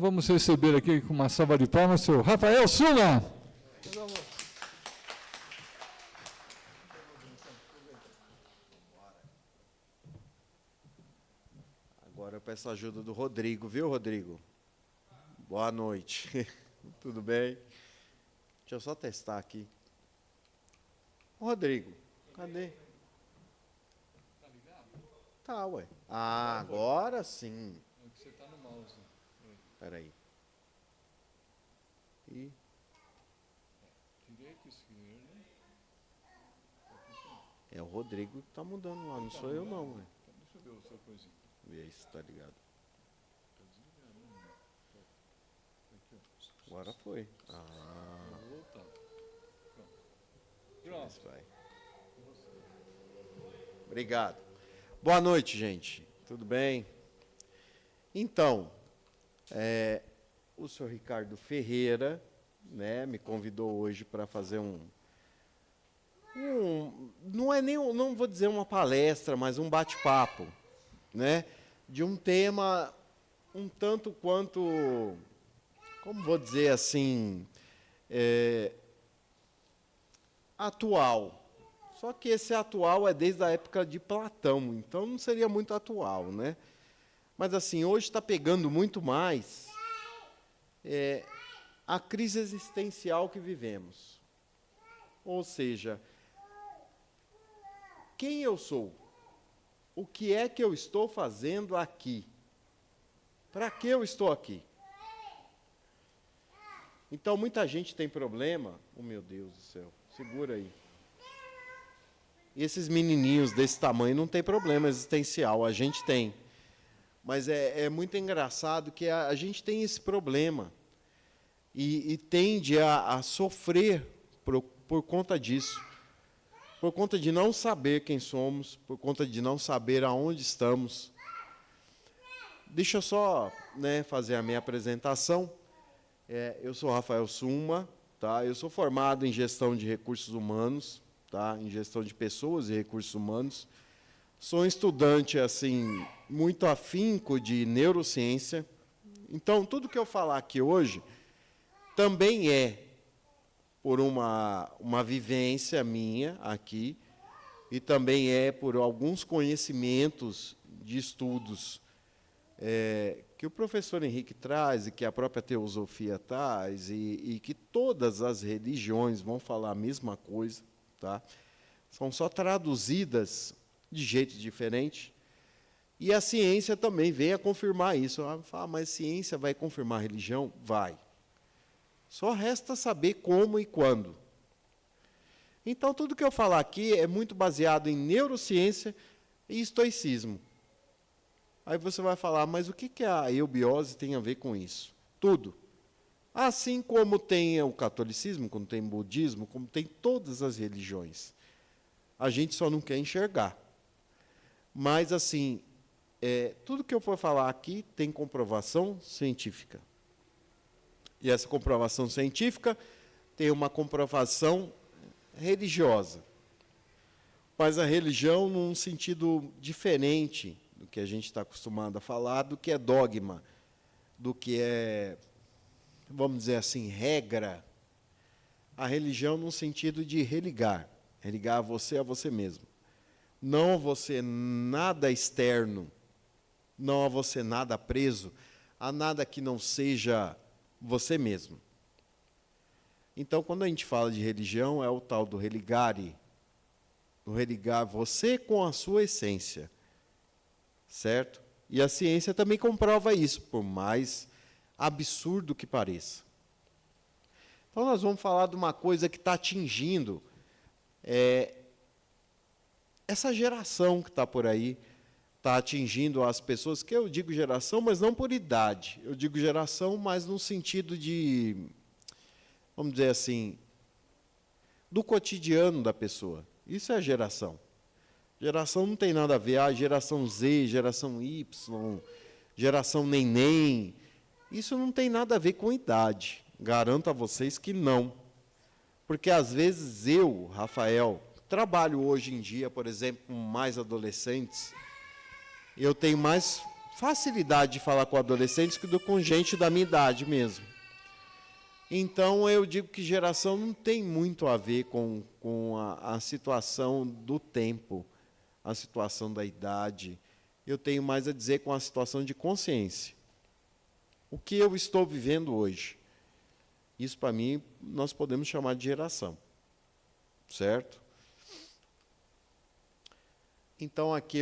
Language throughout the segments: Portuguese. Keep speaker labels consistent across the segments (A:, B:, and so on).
A: Vamos receber aqui com uma salva de palmas o senhor Rafael Suna.
B: Agora eu peço a ajuda do Rodrigo, viu, Rodrigo? Boa noite. Tudo bem? Deixa eu só testar aqui. Ô, Rodrigo, cadê?
A: Tá ligado?
B: Tá, ué. Ah, agora sim.
A: Você está no mouse.
B: Espera aí. E...
A: Direita, esquerda.
B: É o Rodrigo que tá mudando lá, não sou eu não, ué.
A: Deixa eu ver o seu coisinho.
B: Vê aí se tá ligado.
A: Tá desligado, né? Aqui, ó.
B: Agora foi. Ah,
A: Vou voltar. Pronto.
B: deixa eu ver se
A: Pronto.
B: vai. Obrigado. Boa noite, gente. Tudo bem? Então, o senhor Ricardo Ferreira, né, me convidou hoje para fazer não vou dizer uma palestra, mas um bate-papo, né, de um tema um tanto quanto, como vou dizer assim, atual. Só que esse atual é desde a época de Platão, então não seria muito atual, né? Mas assim, hoje está pegando muito mais a crise existencial que vivemos. Ou seja, quem eu sou? O que é que eu estou fazendo aqui? Para que eu estou aqui? Então, muita gente tem problema. Oh, meu Deus do céu, segura aí. E esses menininhos desse tamanho não tem problema existencial, a gente tem. Mas é muito engraçado que a gente tem esse problema e tende a sofrer por conta disso. Por conta de não saber quem somos, por conta de não saber aonde estamos. Deixa eu só, né, fazer a minha apresentação. Eu sou Rafael Suma, tá? Eu sou formado em gestão de recursos humanos, tá? Em gestão de pessoas e recursos humanos. Sou um estudante assim, muito afinco de neurociência. Então, tudo que eu falar aqui hoje também é por uma vivência minha aqui e também é por alguns conhecimentos de estudos que o professor Henrique traz e que a própria teosofia traz e que todas as religiões vão falar a mesma coisa, tá? São só traduzidas de jeito diferente. E a ciência também vem a confirmar isso. Mas ciência vai confirmar a religião? Vai. Só resta saber como e quando. Então, tudo que eu falar aqui é muito baseado em neurociência e estoicismo. Aí você vai falar, mas o que a eubiose tem a ver com isso? Tudo. Assim como tem o catolicismo, como tem o budismo, como tem todas as religiões. A gente só não quer enxergar. Mas, assim, tudo que eu for falar aqui tem comprovação científica. E essa comprovação científica tem uma comprovação religiosa. Mas a religião num sentido diferente do que a gente está acostumado a falar, do que é dogma, do que é, vamos dizer assim, regra. A religião num sentido de religar a você mesmo. Não a você nada externo, não a você nada preso, a nada que não seja você mesmo. Então, quando a gente fala de religião, é o tal do religare, do religar você com a sua essência, certo? E a ciência também comprova isso, por mais absurdo que pareça. Então, nós vamos falar de uma coisa que está atingindo essa geração que está por aí, está atingindo as pessoas, que eu digo geração, mas não por idade. Eu digo geração, mas no sentido de, vamos dizer assim, do cotidiano da pessoa. Isso é geração. Geração não tem nada a ver, geração Z, geração Y, geração neném. Isso não tem nada a ver com idade. Garanto a vocês que não. Porque, às vezes, eu, Rafael, trabalho hoje em dia, por exemplo, com mais adolescentes. Eu tenho mais facilidade de falar com adolescentes do que com gente da minha idade mesmo. Então, eu digo que geração não tem muito a ver com a situação do tempo, a situação da idade. Eu tenho mais a dizer com a situação de consciência. O que eu estou vivendo hoje? Isso, para mim, nós podemos chamar de geração. Certo? Então, aqui,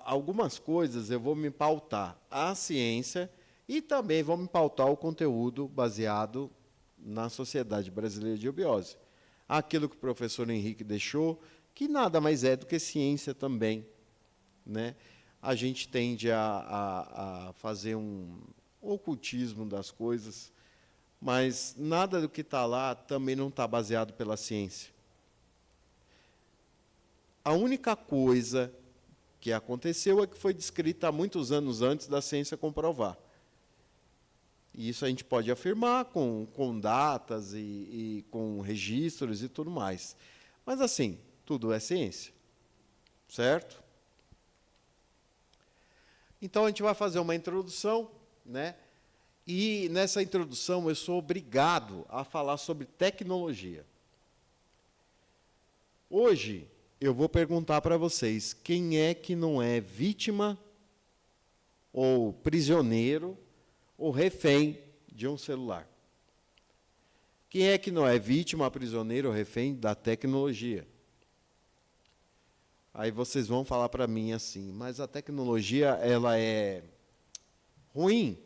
B: algumas coisas eu vou me pautar a ciência e também vou me pautar o conteúdo baseado na Sociedade Brasileira de Eubiose. Aquilo que o professor Henrique deixou, que nada mais é do que ciência também. Né? A gente tende a fazer um ocultismo das coisas, mas nada do que está lá também não está baseado pela ciência. A única coisa que aconteceu é que foi descrita há muitos anos antes da ciência comprovar. E isso a gente pode afirmar com datas e com registros e tudo mais. Mas, assim, tudo é ciência. Certo? Então, a gente vai fazer uma introdução, né? E, nessa introdução, eu sou obrigado a falar sobre tecnologia. Hoje, eu vou perguntar para vocês, quem é que não é vítima, ou prisioneiro, ou refém de um celular? Quem é que não é vítima, prisioneiro ou refém da tecnologia? Aí vocês vão falar para mim assim, mas a tecnologia, ela é ruim?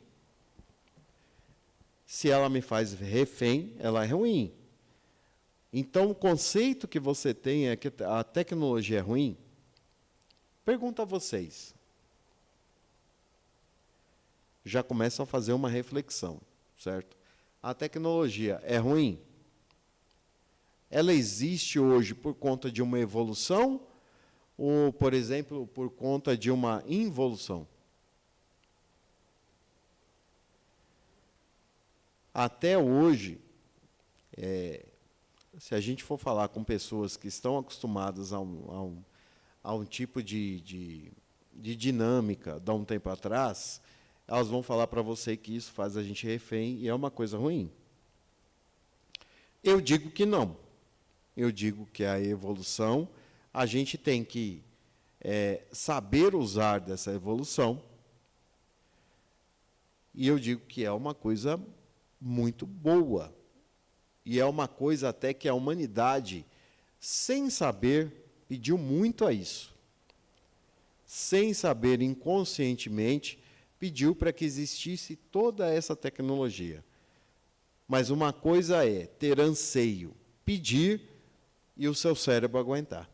B: Se ela me faz refém, ela é ruim. Então, o conceito que você tem é que a tecnologia é ruim? Pergunto a vocês. Já começam a fazer uma reflexão, certo? A tecnologia é ruim? Ela existe hoje por conta de uma evolução ou, por exemplo, por conta de uma involução? Até hoje, se a gente for falar com pessoas que estão acostumadas a um tipo de dinâmica de um tempo atrás, elas vão falar para você que isso faz a gente refém e é uma coisa ruim. Eu digo que não. Eu digo que a evolução, a gente tem que saber usar dessa evolução, e eu digo que é uma coisa muito boa. E é uma coisa até que a humanidade, sem saber, pediu muito a isso. Sem saber, inconscientemente, pediu para que existisse toda essa tecnologia. Mas uma coisa é ter anseio, pedir e o seu cérebro aguentar.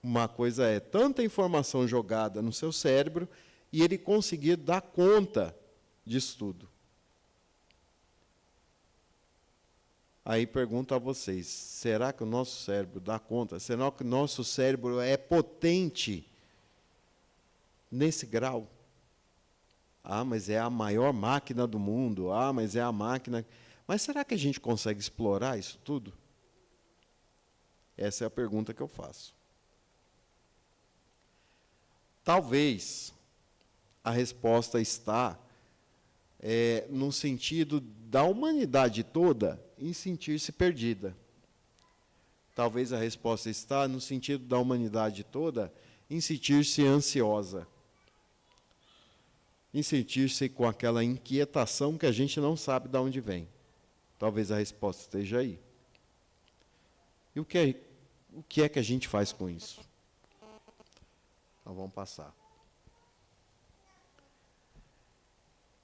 B: Uma coisa é tanta informação jogada no seu cérebro e ele conseguir dar conta disso tudo. Aí pergunto a vocês, será que o nosso cérebro dá conta? Será que o nosso cérebro é potente nesse grau? Ah, mas é a maior máquina do mundo. Ah, mas é a máquina... Mas será que a gente consegue explorar isso tudo? Essa é a pergunta que eu faço. Talvez a resposta está no sentido da humanidade toda em sentir-se perdida. Talvez a resposta está no sentido da humanidade toda em sentir-se ansiosa. Em sentir-se com aquela inquietação que a gente não sabe de onde vem. Talvez a resposta esteja aí. E o que é que a gente faz com isso? Então, vamos passar.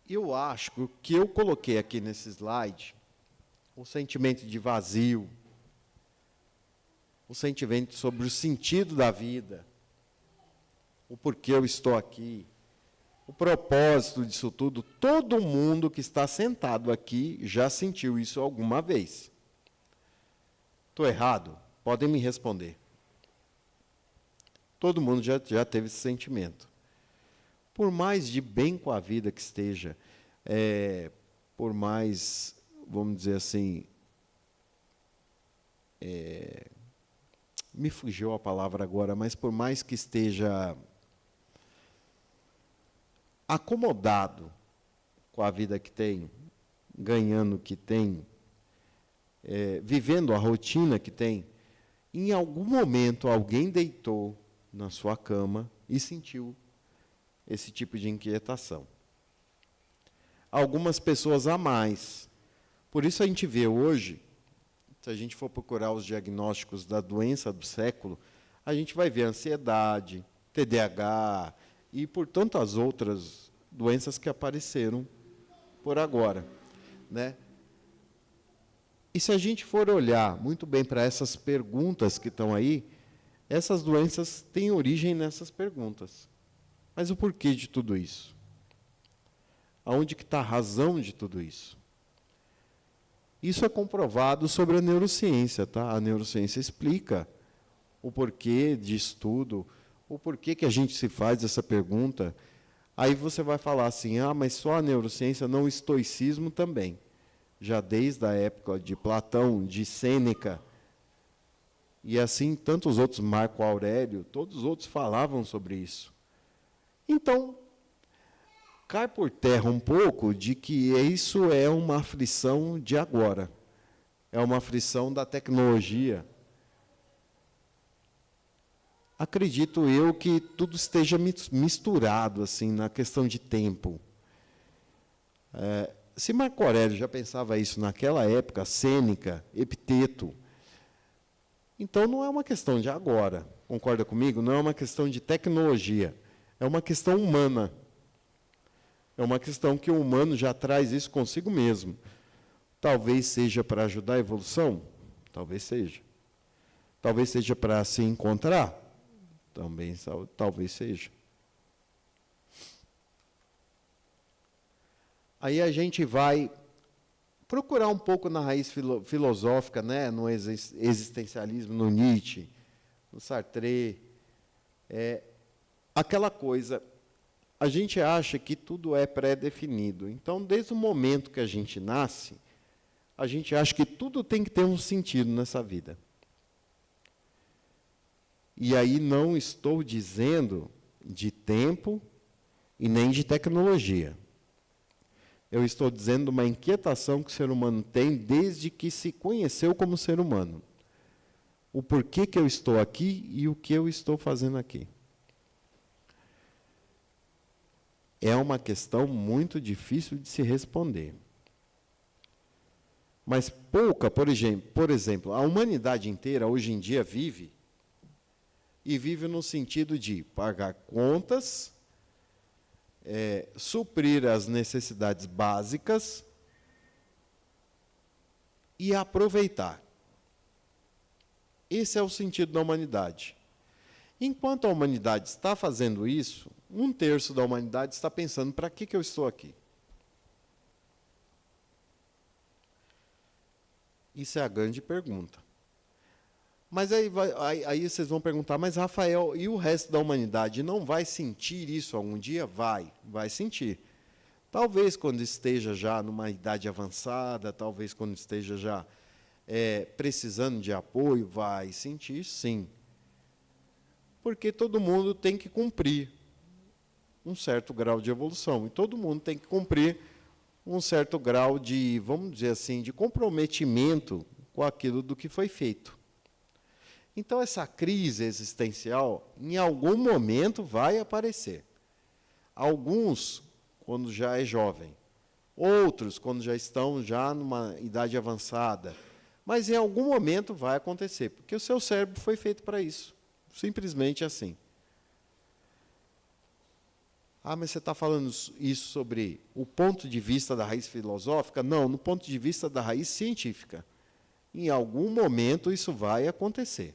B: Eu acho que o que eu coloquei aqui nesse slide, o sentimento de vazio, o sentimento sobre o sentido da vida, o porquê eu estou aqui, o propósito disso tudo, todo mundo que está sentado aqui já sentiu isso alguma vez. Estou errado? Podem me responder. Todo mundo já teve esse sentimento. Por mais de bem com a vida que esteja, por mais, vamos dizer assim, me fugiu a palavra agora, mas por mais que esteja acomodado com a vida que tem, ganhando o que tem, vivendo a rotina que tem, em algum momento alguém deitou na sua cama e sentiu esse tipo de inquietação. Algumas pessoas a mais. Por isso a gente vê hoje, se a gente for procurar os diagnósticos da doença do século, a gente vai ver ansiedade, TDAH e por tantas outras doenças que apareceram por agora, né? E se a gente for olhar muito bem para essas perguntas que estão aí, essas doenças têm origem nessas perguntas. Mas o porquê de tudo isso? Aonde que está a razão de tudo isso? Isso é comprovado sobre a neurociência, tá? A neurociência explica o porquê de estudo, o porquê que a gente se faz essa pergunta. Aí você vai falar assim, mas só a neurociência, não o estoicismo também. Já desde a época de Platão, de Sêneca, e assim tantos outros, Marco Aurélio, todos os outros falavam sobre isso. Então, cai por terra um pouco de que isso é uma aflição de agora, é uma aflição da tecnologia. Acredito eu que tudo esteja misturado assim na questão de tempo. Se Marco Aurélio já pensava isso naquela época, Sêneca, Epiteto, então não é uma questão de agora, concorda comigo? Não é uma questão de tecnologia, é uma questão humana. É uma questão que o humano já traz isso consigo mesmo. Talvez seja para ajudar a evolução? Talvez seja. Talvez seja para se encontrar? Também, talvez seja. Aí a gente vai procurar um pouco na raiz filosófica, né, no existencialismo, no Nietzsche, no Sartre. Aquela coisa, a gente acha que tudo é pré-definido. Então, desde o momento que a gente nasce, a gente acha que tudo tem que ter um sentido nessa vida. E aí não estou dizendo de tempo e nem de tecnologia. Eu estou dizendo uma inquietação que o ser humano tem desde que se conheceu como ser humano. O porquê que eu estou aqui e o que eu estou fazendo aqui. É uma questão muito difícil de se responder. Mas por exemplo, a humanidade inteira hoje em dia vive no sentido de pagar contas, suprir as necessidades básicas e aproveitar. Esse é o sentido da humanidade. Enquanto a humanidade está fazendo isso, 1/3 da humanidade está pensando, para que eu estou aqui? Isso é a grande pergunta. Mas aí vocês vão perguntar, mas Rafael, e o resto da humanidade não vai sentir isso algum dia? Vai sentir. Talvez quando esteja já numa idade avançada, talvez quando esteja já precisando de apoio, vai sentir, sim. Porque todo mundo tem que cumprir um certo grau de evolução. E todo mundo tem que cumprir um certo grau de, vamos dizer assim, de comprometimento com aquilo do que foi feito. Então, essa crise existencial, em algum momento, vai aparecer. Alguns, quando já é jovem. Outros, quando já estão numa idade avançada. Mas, em algum momento, vai acontecer, porque o seu cérebro foi feito para isso. Simplesmente assim. Mas você está falando isso sobre o ponto de vista da raiz filosófica? Não, no ponto de vista da raiz científica. Em algum momento, isso vai acontecer.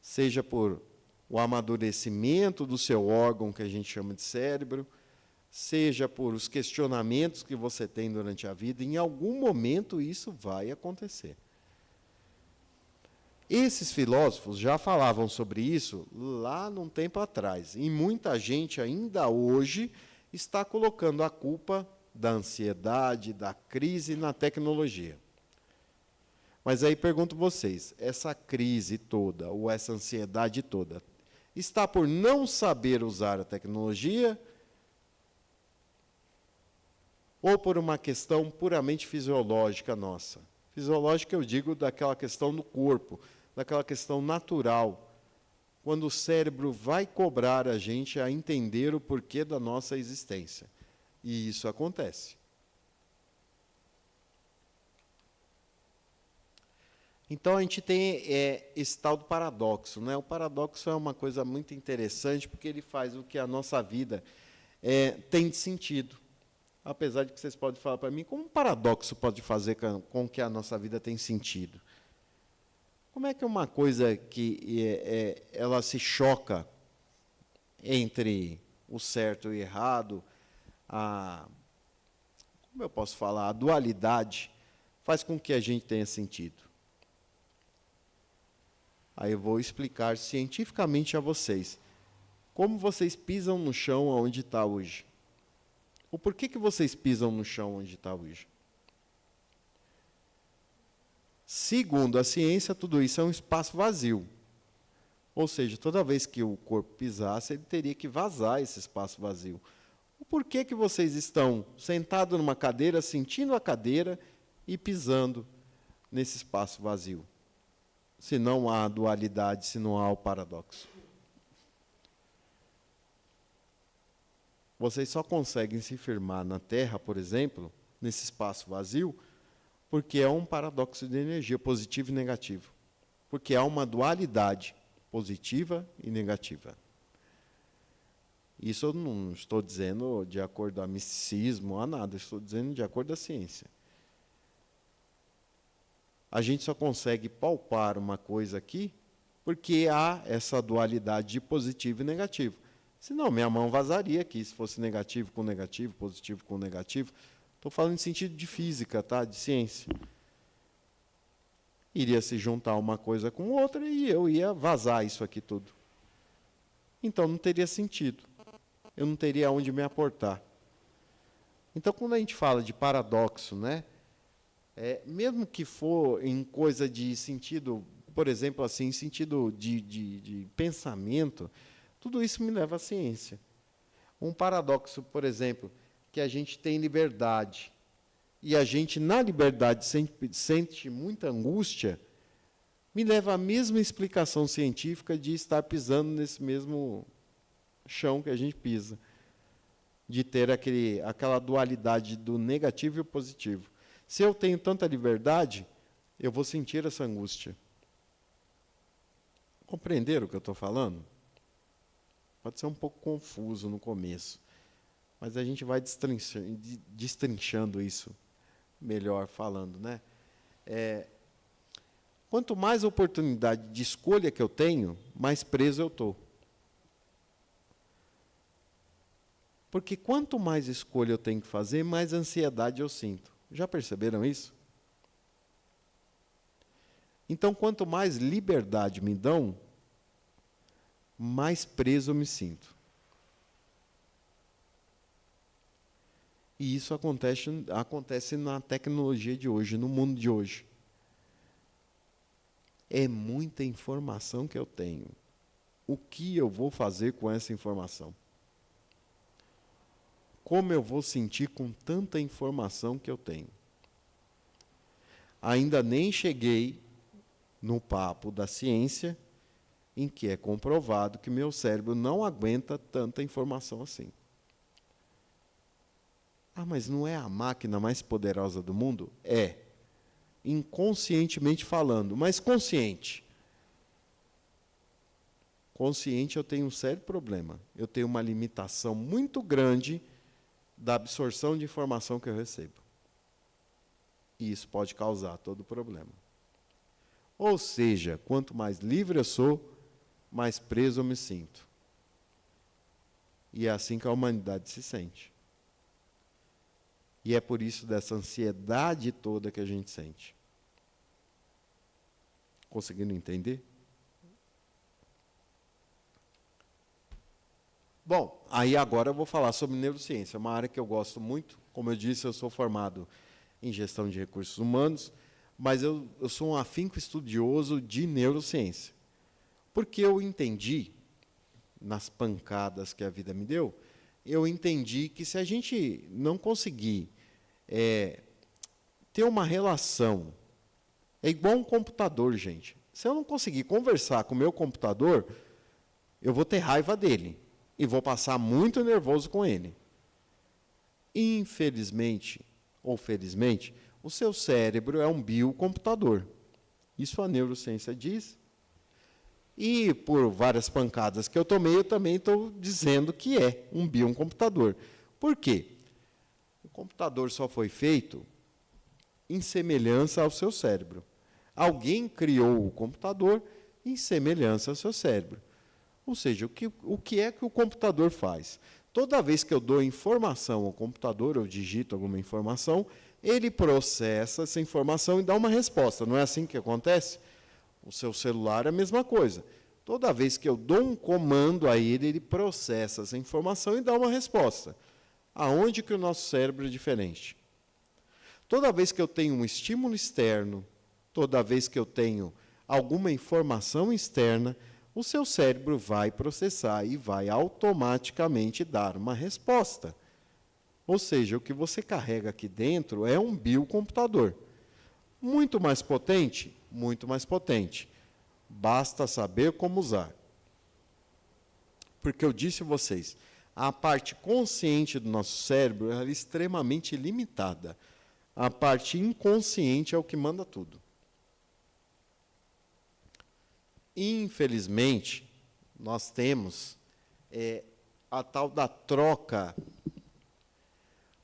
B: Seja por o amadurecimento do seu órgão, que a gente chama de cérebro, seja por os questionamentos que você tem durante a vida, em algum momento isso vai acontecer. Esses filósofos já falavam sobre isso lá num tempo atrás, e muita gente ainda hoje está colocando a culpa da ansiedade, da crise na tecnologia. Mas aí pergunto vocês, essa crise toda, ou essa ansiedade toda, Está por não saber usar a tecnologia ou por uma questão puramente fisiológica nossa? Fisiológica, eu digo, daquela questão do corpo, daquela questão natural, quando o cérebro vai cobrar a gente a entender o porquê da nossa existência. E isso acontece. Então, a gente tem esse tal do paradoxo, né? O paradoxo é uma coisa muito interessante, porque ele faz o que a nossa vida tem de sentido. Apesar de que vocês podem falar para mim, como um paradoxo pode fazer com que a nossa vida tem sentido? Como é que uma coisa que ela se choca entre o certo e o errado, como eu posso falar, a dualidade, faz com que a gente tenha sentido? Aí eu vou explicar cientificamente a vocês. Como vocês pisam no chão onde está hoje? O porquê que vocês pisam no chão onde está hoje? Segundo a ciência, tudo isso é um espaço vazio. Ou seja, toda vez que o corpo pisasse, ele teria que vazar esse espaço vazio. O porquê que vocês estão sentados numa cadeira, sentindo a cadeira e pisando nesse espaço vazio? Se não há dualidade, se não há o paradoxo. Vocês só conseguem se firmar na Terra, por exemplo, nesse espaço vazio, porque é um paradoxo de energia, positivo e negativo. Porque há uma dualidade, positiva e negativa. Isso eu não estou dizendo de acordo a misticismo, a nada, estou dizendo de acordo à ciência. A gente só consegue palpar uma coisa aqui porque há essa dualidade de positivo e negativo. Senão, minha mão vazaria aqui, se fosse negativo com negativo, positivo com negativo. Estou falando em sentido de física, tá? De ciência. Iria se juntar uma coisa com outra e eu ia vazar isso aqui tudo. Então, não teria sentido. Eu não teria onde me aportar. Então, quando a gente fala de paradoxo, né? Mesmo que for em coisa de sentido, por exemplo, assim, em sentido de pensamento, tudo isso me leva à ciência. Um paradoxo, por exemplo, que a gente tem liberdade, e a gente, na liberdade, sente muita angústia, me leva à mesma explicação científica de estar pisando nesse mesmo chão que a gente pisa, de ter aquela dualidade do negativo e o positivo. Se eu tenho tanta liberdade, eu vou sentir essa angústia. Compreenderam o que eu estou falando? Pode ser um pouco confuso no começo, mas a gente vai destrinchando isso melhor falando, né? Quanto mais oportunidade de escolha que eu tenho, mais preso eu estou. Porque quanto mais escolha eu tenho que fazer, mais ansiedade eu sinto. Já perceberam isso? Então, quanto mais liberdade me dão, mais preso eu me sinto. E isso acontece na tecnologia de hoje, no mundo de hoje. É muita informação que eu tenho. O que eu vou fazer com essa informação? Como eu vou sentir com tanta informação que eu tenho? Ainda nem cheguei no papo da ciência, em que é comprovado que meu cérebro não aguenta tanta informação assim. Ah, mas não é a máquina mais poderosa do mundo? É. Inconscientemente falando, mas consciente. Consciente eu tenho um sério problema. Eu tenho uma limitação muito grande da absorção de informação que eu recebo. E isso pode causar todo o problema. Ou seja, quanto mais livre eu sou, mais preso eu me sinto. E é assim que a humanidade se sente. E é por isso dessa ansiedade toda que a gente sente. Conseguindo entender? Bom, aí agora eu vou falar sobre neurociência, uma área que eu gosto muito. Como eu disse, eu sou formado em gestão de recursos humanos, mas eu sou um afinco estudioso de neurociência. Porque eu entendi nas pancadas que a vida me deu, eu entendi que se a gente não conseguir ter uma relação, é igual um computador, gente. Se eu não conseguir conversar com o meu computador, eu vou ter raiva dele e vou passar muito nervoso com ele. Infelizmente, ou felizmente, o seu cérebro é um biocomputador. Isso a neurociência diz. E por várias pancadas que eu tomei, eu também estou dizendo que é um biocomputador. Por quê? O computador só foi feito em semelhança ao seu cérebro. Alguém criou o computador em semelhança ao seu cérebro. Ou seja, o que é que o computador faz? Toda vez que eu dou informação ao computador, eu digito alguma informação, ele processa essa informação e dá uma resposta. Não é assim que acontece? O seu celular é a mesma coisa. Toda vez que eu dou um comando a ele, ele processa essa informação e dá uma resposta. Aonde que o nosso cérebro é diferente? Toda vez que eu tenho um estímulo externo, toda vez que eu tenho alguma informação externa, o seu cérebro vai processar e vai automaticamente dar uma resposta. Ou seja, o que você carrega aqui dentro é um biocomputador. Muito mais potente? Muito mais potente. Basta saber como usar. Porque eu disse a vocês, a parte consciente do nosso cérebro é extremamente limitada. A parte inconsciente é o que manda tudo. Infelizmente, nós temos a tal da troca.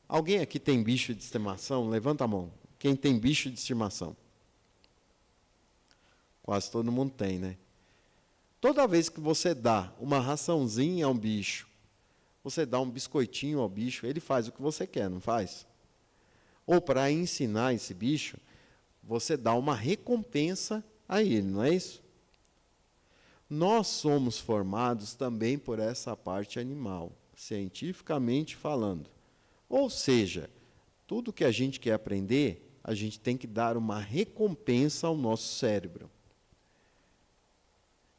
B: Alguém aqui tem bicho de estimação? Levanta a mão. Quem tem bicho de estimação? Quase todo mundo tem, né? Toda vez que você dá uma raçãozinha a um bicho, você dá um biscoitinho ao bicho, ele faz o que você quer, não faz? Ou para ensinar esse bicho, você dá uma recompensa a ele, não é isso? Nós somos formados também por essa parte animal, cientificamente falando. Ou seja, tudo que a gente quer aprender, a gente tem que dar uma recompensa ao nosso cérebro.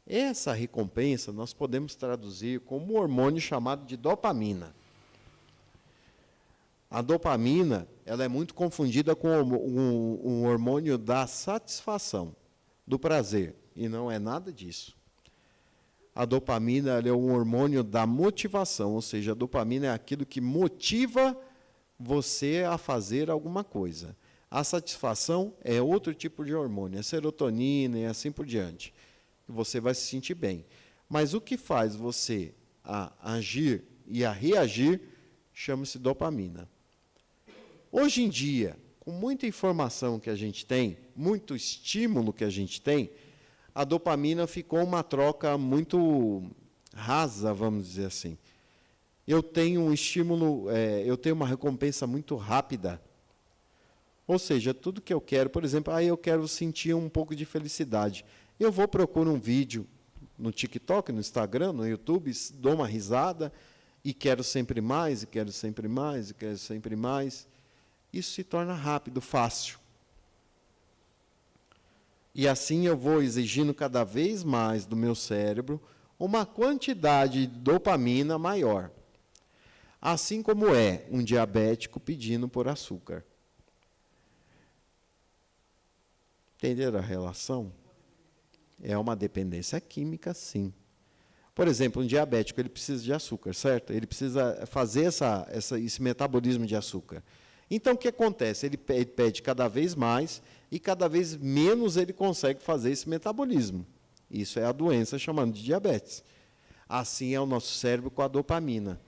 B: Essa recompensa nós podemos traduzir como um hormônio chamado de dopamina. A dopamina, ela é muito confundida com um hormônio da satisfação, do prazer, e não é nada disso. A dopamina ela é um hormônio da motivação, ou seja, a dopamina é aquilo que motiva você a fazer alguma coisa. A satisfação é outro tipo de hormônio, é serotonina e assim por diante. Você vai se sentir bem. Mas o que faz você a agir e a reagir chama-se dopamina. Hoje em dia, com muita informação que a gente tem, muito estímulo que a gente tem, a dopamina ficou uma troca muito rasa, vamos dizer assim. Eu tenho um estímulo, eu tenho uma recompensa muito rápida. Ou seja, tudo que eu quero, por exemplo, eu quero sentir um pouco de felicidade. Eu vou procurar um vídeo no TikTok, no Instagram, no YouTube, dou uma risada e quero sempre mais, e quero sempre mais, e quero sempre mais. Isso se torna rápido, fácil. E assim eu vou exigindo cada vez mais do meu cérebro uma quantidade de dopamina maior. Assim como é um diabético pedindo por açúcar. Entenderam a relação? É uma dependência química, sim. Por exemplo, um diabético ele precisa de açúcar, certo? Ele precisa fazer esse metabolismo de açúcar. Então, o que acontece? Ele pede cada vez mais e cada vez menos ele consegue fazer esse metabolismo. Isso é a doença chamada de diabetes. Assim é o nosso cérebro com a dopamina.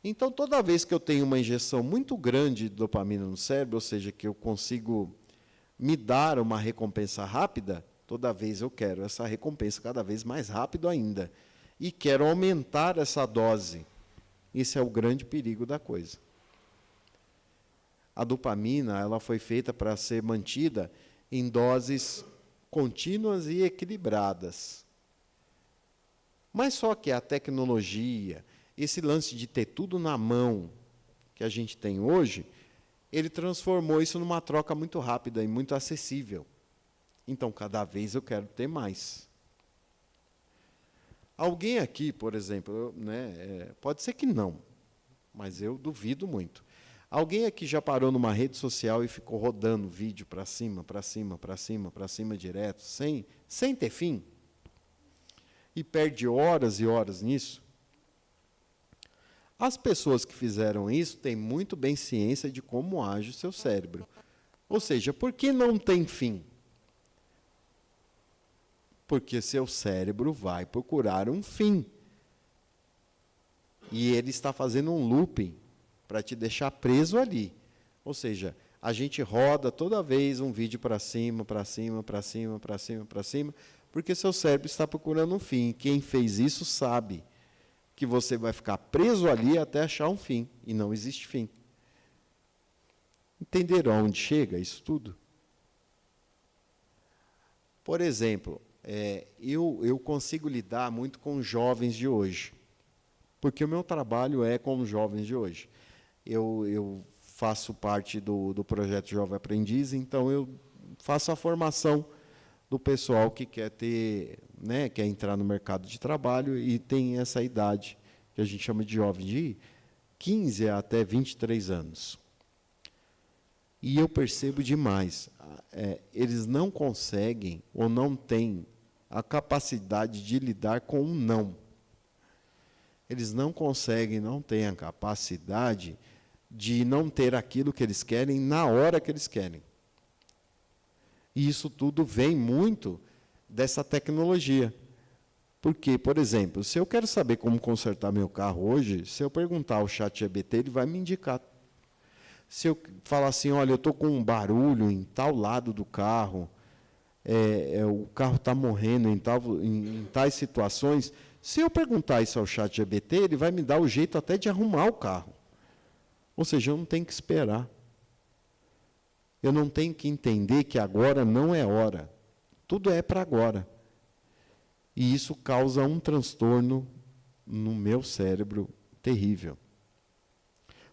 B: Então, toda vez que eu tenho uma injeção muito grande de dopamina no cérebro, ou seja, que eu consigo me dar uma recompensa rápida, toda vez eu quero essa recompensa cada vez mais rápido ainda. E quero aumentar essa dose. Esse é o grande perigo da coisa. A dopamina ela foi feita para ser mantida em doses contínuas e equilibradas. Mas só que a tecnologia, esse lance de ter tudo na mão que a gente tem hoje, ele transformou isso numa troca muito rápida e muito acessível. Então, cada vez eu quero ter mais. Alguém aqui, por exemplo, pode ser que não, mas eu duvido muito. Alguém aqui já parou numa rede social e ficou rodando vídeo para cima, para cima, para cima, para cima direto, sem ter fim? E perde horas e horas nisso? As pessoas que fizeram isso têm muito bem ciência de como age o seu cérebro. Ou seja, por que não tem fim? Porque seu cérebro vai procurar um fim. E ele está fazendo um looping para te deixar preso ali. Ou seja, a gente roda toda vez um vídeo para cima, para cima, para cima, para cima, para cima, porque seu cérebro está procurando um fim. E quem fez isso sabe que você vai ficar preso ali até achar um fim, e não existe fim. Entenderam aonde chega isso tudo? Por exemplo, eu consigo lidar muito com os jovens de hoje, porque o meu trabalho é com os jovens de hoje. Eu faço parte do projeto Jovem Aprendiz, então eu faço a formação do pessoal que quer quer entrar no mercado de trabalho e tem essa idade, que a gente chama de jovem, de 15 até 23 anos. E eu percebo demais, eles não conseguem ou não têm a capacidade de lidar com um não. Eles não conseguem, não têm a capacidade de não ter aquilo que eles querem na hora que eles querem. E isso tudo vem muito dessa tecnologia. Porque, por exemplo, se eu quero saber como consertar meu carro hoje, se eu perguntar ao ChatGPT, ele vai me indicar. Se eu falar assim, olha, eu estou com um barulho em tal lado do carro, o carro está morrendo em tais situações, se eu perguntar isso ao ChatGPT, ele vai me dar o jeito até de arrumar o carro. Ou seja, eu não tenho que esperar. Eu não tenho que entender que agora não é hora. Tudo é para agora. E isso causa um transtorno no meu cérebro terrível.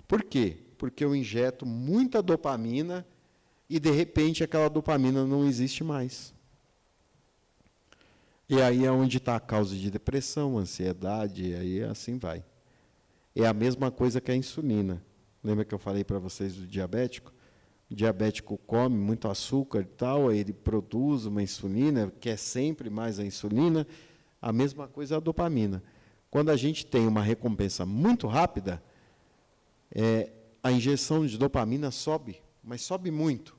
B: Por quê? Porque eu injeto muita dopamina e, de repente, aquela dopamina não existe mais. E aí é onde está a causa de depressão, ansiedade, e aí assim vai. É a mesma coisa que a insulina. Lembra que eu falei para vocês do diabético? O diabético come muito açúcar e tal, aí ele produz uma insulina, quer sempre mais a insulina. A mesma coisa é a dopamina. Quando a gente tem uma recompensa muito rápida, a injeção de dopamina sobe, mas sobe muito.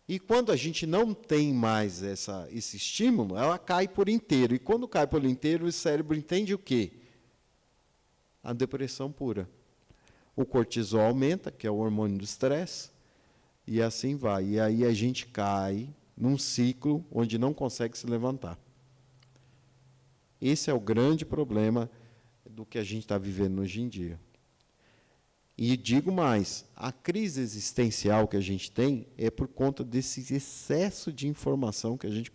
B: E quando a gente não tem mais esse estímulo, ela cai por inteiro. E quando cai por inteiro, o cérebro entende o quê? A depressão pura. O cortisol aumenta, que é o hormônio do estresse, e assim vai. E aí a gente cai num ciclo onde não consegue se levantar. Esse é o grande problema do que a gente está vivendo hoje em dia. E digo mais, a crise existencial que a gente tem é por conta desse excesso de informação que a gente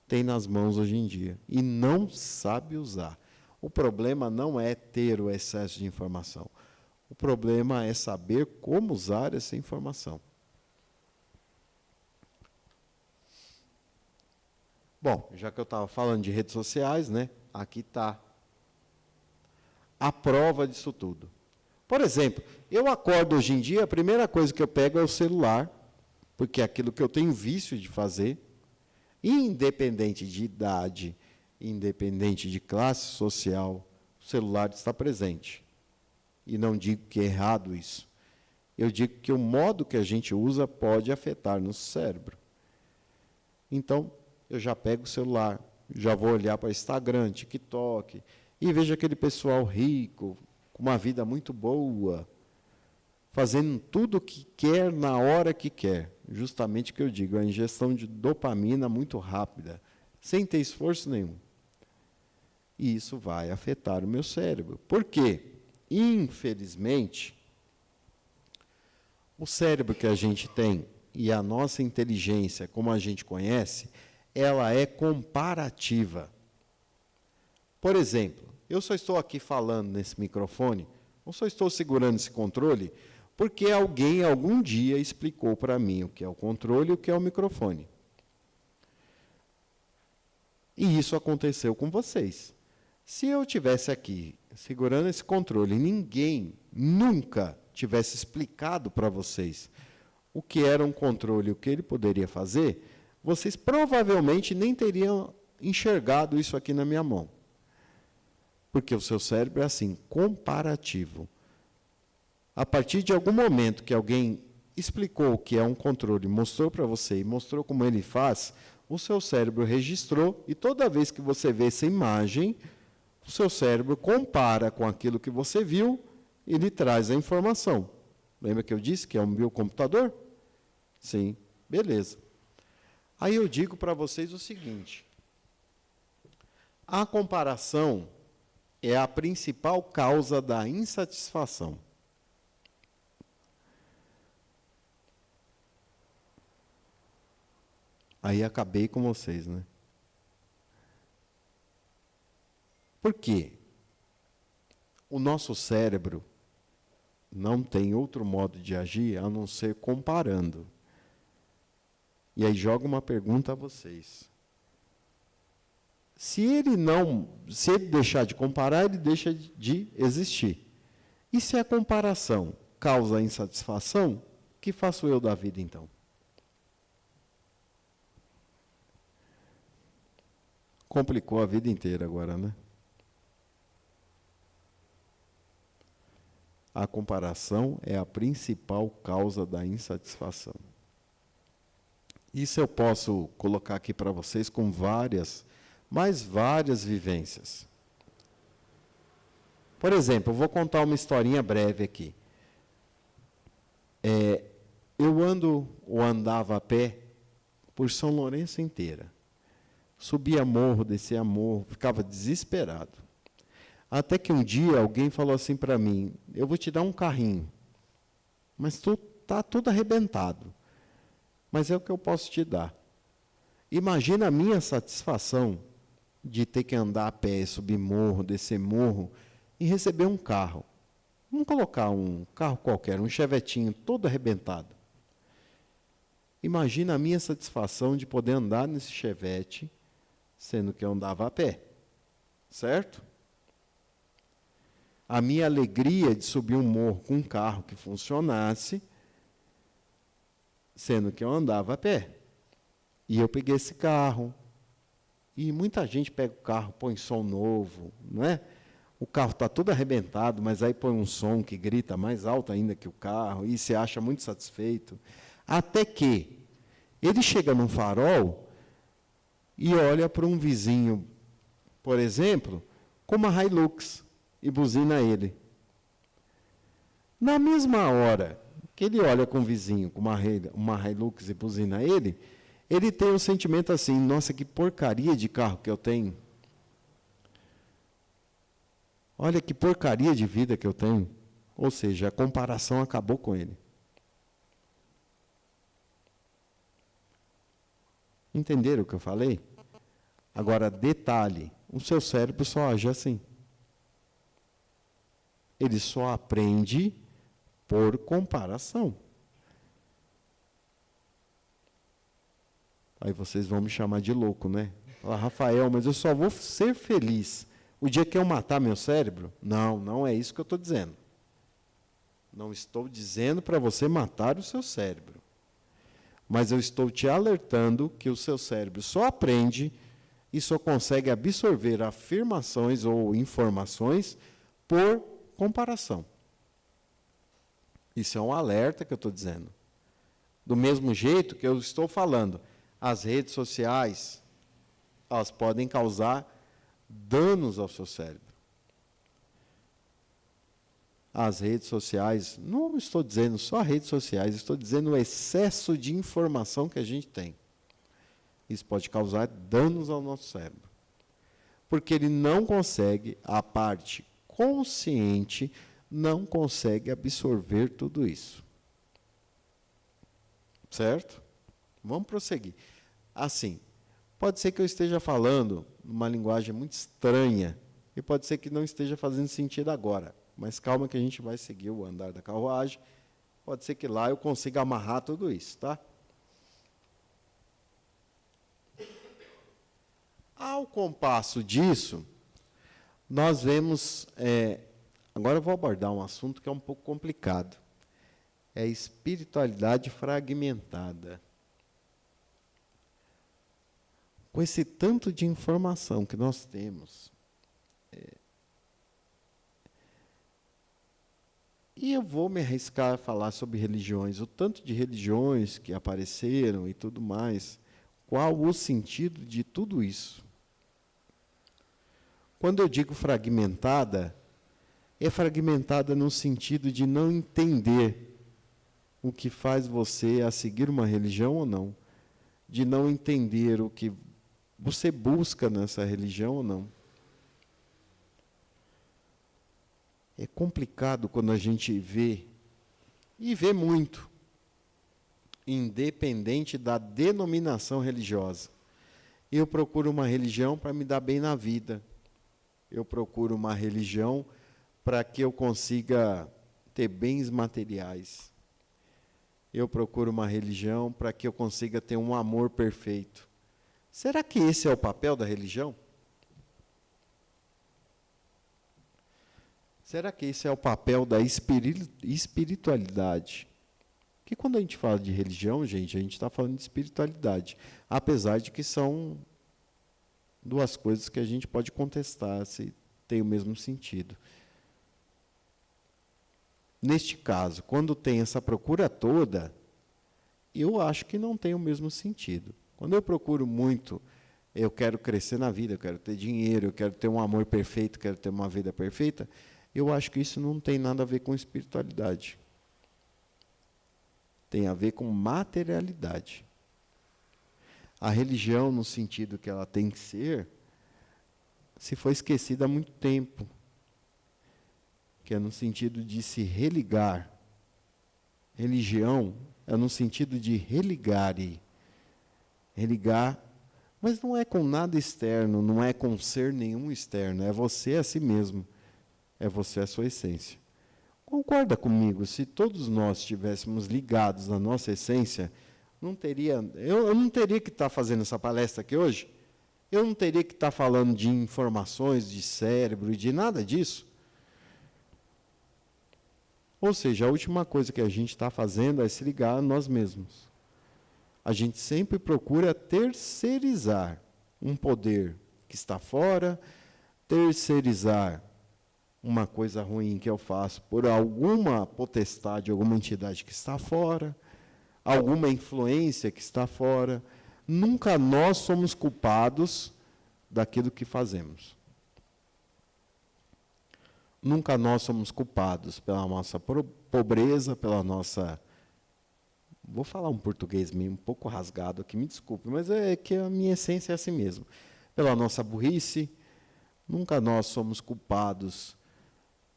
B: tem nas mãos hoje em dia e não sabe usar. O problema não é ter o excesso de informação. O problema é saber como usar essa informação. Bom, já que eu estava falando de redes sociais, aqui está a prova disso tudo. Por exemplo, eu acordo hoje em dia, a primeira coisa que eu pego é o celular, porque é aquilo que eu tenho vício de fazer, independente de idade, independente de classe social, o celular está presente. E não digo que é errado isso. Eu digo que o modo que a gente usa pode afetar nosso cérebro. Então, eu já pego o celular, já vou olhar para Instagram, TikTok, e vejo aquele pessoal rico, com uma vida muito boa, fazendo tudo o que quer na hora que quer. Justamente o que eu digo, a ingestão de dopamina muito rápida, sem ter esforço nenhum. E isso vai afetar o meu cérebro. Por quê? Infelizmente, o cérebro que a gente tem e a nossa inteligência, como a gente conhece, ela é comparativa. Por exemplo, eu só estou aqui falando nesse microfone, ou só estou segurando esse controle, porque alguém algum dia explicou para mim o que é o controle e o que é o microfone. E isso aconteceu com vocês. Se eu tivesse aqui segurando esse controle e ninguém nunca tivesse explicado para vocês o que era um controle, o que ele poderia fazer, vocês provavelmente nem teriam enxergado isso aqui na minha mão. Porque o seu cérebro é assim, comparativo. A partir de algum momento que alguém explicou o que é um controle, mostrou para você e mostrou como ele faz, o seu cérebro registrou e toda vez que você vê essa imagem, o seu cérebro compara com aquilo que você viu e lhe traz a informação. Lembra que eu disse que é um biocomputador? Sim, beleza. Aí eu digo para vocês o seguinte: a comparação é a principal causa da insatisfação. Aí acabei com vocês, né? Por quê? O nosso cérebro não tem outro modo de agir a não ser comparando. E aí joga uma pergunta a vocês. Se ele deixar de comparar, ele deixa de existir. E se a comparação causa insatisfação, o que faço eu da vida então? Complicou a vida inteira agora, né? A comparação é a principal causa da insatisfação. Isso eu posso colocar aqui para vocês com várias vivências. Por exemplo, eu vou contar uma historinha breve aqui. Eu andava a pé por São Lourenço inteira. Subia morro, descia morro, ficava desesperado. Até que um dia alguém falou assim para mim: eu vou te dar um carrinho, mas tu está tudo arrebentado. Mas é o que eu posso te dar. Imagina a minha satisfação de ter que andar a pé, subir morro, descer morro e receber um carro. Vamos colocar um carro qualquer, um chevetinho todo arrebentado. Imagina a minha satisfação de poder andar nesse chevette, sendo que eu andava a pé. Certo? A minha alegria de subir um morro com um carro que funcionasse, sendo que eu andava a pé. E eu peguei esse carro. E muita gente pega o carro, põe som novo, não é? O carro está todo arrebentado, mas aí põe um som que grita mais alto ainda que o carro, e se acha muito satisfeito. Até que ele chega num farol e olha para um vizinho, por exemplo, com uma Hilux, e buzina ele. Na mesma hora que ele olha com o vizinho, com uma Hilux e buzina ele tem um sentimento assim: nossa, que porcaria de carro que eu tenho. Olha que porcaria de vida que eu tenho. Ou seja, a comparação acabou com ele. Entenderam o que eu falei? Agora, detalhe: o seu cérebro só age assim. Ele só aprende por comparação. Aí vocês vão me chamar de louco, né? Falar: Rafael, mas eu só vou ser feliz o dia que eu matar meu cérebro? Não, não é isso que eu estou dizendo. Não estou dizendo para você matar o seu cérebro. Mas eu estou te alertando que o seu cérebro só aprende e só consegue absorver afirmações ou informações por comparação. Isso é um alerta que eu estou dizendo. Do mesmo jeito que eu estou falando, as redes sociais, elas podem causar danos ao seu cérebro. As redes sociais, não estou dizendo só redes sociais, estou dizendo o excesso de informação que a gente tem. Isso pode causar danos ao nosso cérebro. Porque ele não consegue, a parte consciente, não consegue absorver tudo isso. Certo? Vamos prosseguir. Assim, pode ser que eu esteja falando uma linguagem muito estranha, e pode ser que não esteja fazendo sentido agora, mas calma que a gente vai seguir o andar da carruagem, pode ser que lá eu consiga amarrar tudo isso, tá? Ao compasso disso, nós vemos, agora eu vou abordar um assunto que é um pouco complicado, é a espiritualidade fragmentada. Com esse tanto de informação que nós temos, e eu vou me arriscar a falar sobre religiões, o tanto de religiões que apareceram e tudo mais, qual o sentido de tudo isso? Quando eu digo fragmentada, é fragmentada no sentido de não entender o que faz você a seguir uma religião ou não, de não entender o que você busca nessa religião ou não. É complicado quando a gente vê, e vê muito, independente da denominação religiosa. Eu procuro uma religião para me dar bem na vida. Eu procuro uma religião para que eu consiga ter bens materiais. Eu procuro uma religião para que eu consiga ter um amor perfeito. Será que esse é o papel da religião? Será que esse é o papel da espiritualidade? Porque quando a gente fala de religião, gente, a gente está falando de espiritualidade. Apesar de que são duas coisas que a gente pode contestar se tem o mesmo sentido. Neste caso, quando tem essa procura toda, eu acho que não tem o mesmo sentido. Quando eu procuro muito, eu quero crescer na vida, eu quero ter dinheiro, eu quero ter um amor perfeito, eu quero ter uma vida perfeita, eu acho que isso não tem nada a ver com espiritualidade. Tem a ver com materialidade. A religião, no sentido que ela tem que ser, se foi esquecida há muito tempo. Que é no sentido de se religar. Religião é no sentido de religare. Religar, mas não é com nada externo, não é com ser nenhum externo, é você a si mesmo. É você a sua essência. Concorda comigo, se todos nós estivéssemos ligados à nossa essência, eu não teria que estar fazendo essa palestra aqui hoje, eu não teria que estar falando de informações, de cérebro e de nada disso. Ou seja, a última coisa que a gente está fazendo é se ligar a nós mesmos. A gente sempre procura terceirizar um poder que está fora, terceirizar uma coisa ruim que eu faço por alguma potestade, alguma entidade que está fora, alguma influência que está fora. Nunca nós somos culpados daquilo que fazemos. Nunca nós somos culpados pela nossa pobreza, pela nossa... Vou falar um português meio um pouco rasgado aqui, me desculpe, mas é que a minha essência é assim mesmo. Pela nossa burrice, nunca nós somos culpados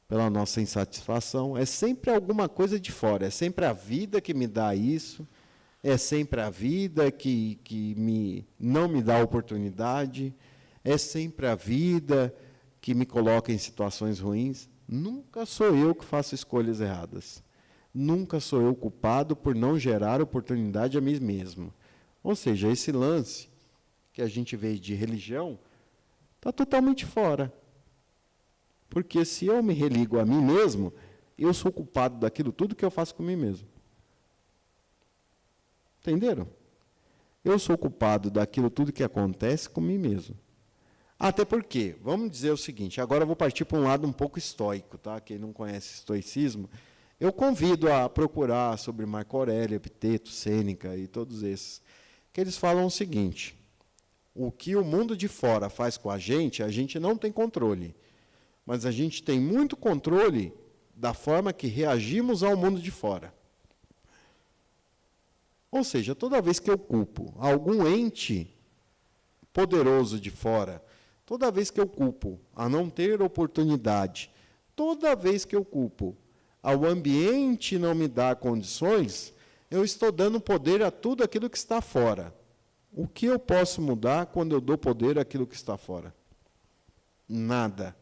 B: pela nossa insatisfação. É sempre alguma coisa de fora, é sempre a vida que me dá isso, é sempre a vida que não me dá oportunidade, é sempre a vida que me coloca em situações ruins. Nunca sou eu que faço escolhas erradas. Nunca sou eu culpado por não gerar oportunidade a mim mesmo. Ou seja, esse lance que a gente vê de religião está totalmente fora. Porque se eu me religo a mim mesmo, eu sou culpado daquilo tudo que eu faço com mim mesmo. Entenderam? Eu sou culpado daquilo tudo que acontece com mim mesmo. Até porque, vamos dizer o seguinte, agora eu vou partir para um lado um pouco estoico, tá? Quem não conhece estoicismo, eu convido a procurar sobre Marco Aurélio, Epiteto, Sêneca e todos esses, que eles falam o seguinte: o que o mundo de fora faz com a gente não tem controle, mas a gente tem muito controle da forma que reagimos ao mundo de fora. Ou seja, toda vez que eu culpo algum ente poderoso de fora, toda vez que eu culpo a não ter oportunidade, toda vez que eu culpo ao ambiente não me dar condições, eu estou dando poder a tudo aquilo que está fora. O que eu posso mudar quando eu dou poder àquilo que está fora? Nada.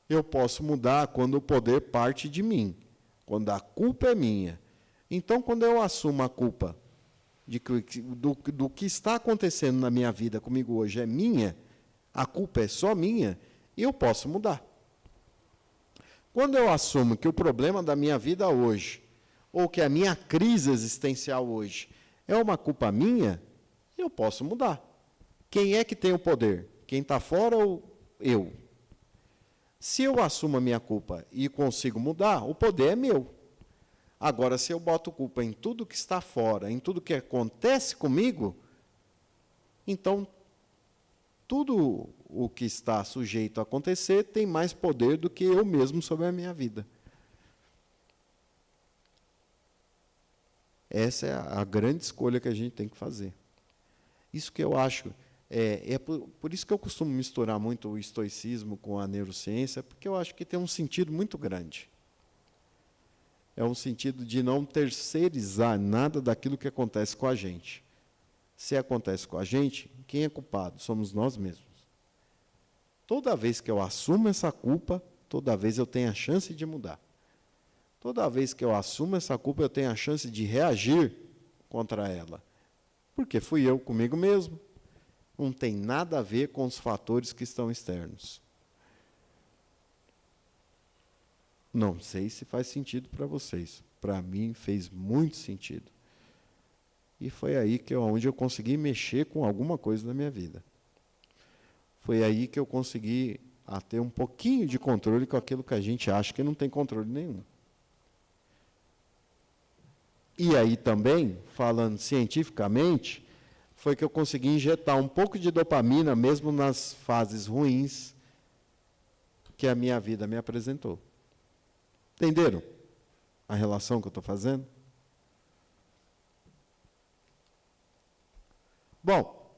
B: Eu posso mudar quando o poder parte de mim, quando a culpa é minha. Então, quando eu assumo a culpa do que está acontecendo na minha vida comigo hoje é minha, a culpa é só minha, eu posso mudar. Quando eu assumo que o problema da minha vida hoje, ou que a minha crise existencial hoje, é uma culpa minha, eu posso mudar. Quem é que tem o poder? Quem está fora ou eu? Se eu assumo a minha culpa e consigo mudar, o poder é meu. Agora, se eu boto culpa em tudo que está fora, em tudo que acontece comigo, então, tudo o que está sujeito a acontecer tem mais poder do que eu mesmo sobre a minha vida. Essa é a grande escolha que a gente tem que fazer. Isso que eu acho, por isso que eu costumo misturar muito o estoicismo com a neurociência, porque eu acho que tem um sentido muito grande. É um sentido de não terceirizar nada daquilo que acontece com a gente. Se acontece com a gente, quem é culpado? Somos nós mesmos. Toda vez que eu assumo essa culpa, toda vez eu tenho a chance de mudar. Toda vez que eu assumo essa culpa, eu tenho a chance de reagir contra ela. Porque fui eu comigo mesmo. Não tem nada a ver com os fatores que estão externos. Não sei se faz sentido para vocês. Para mim, fez muito sentido. E foi aí onde eu consegui mexer com alguma coisa na minha vida. Foi aí que eu consegui ter um pouquinho de controle com aquilo que a gente acha que não tem controle nenhum. E aí também, falando cientificamente, foi que eu consegui injetar um pouco de dopamina, mesmo nas fases ruins que a minha vida me apresentou. Entenderam a relação que eu estou fazendo? Bom,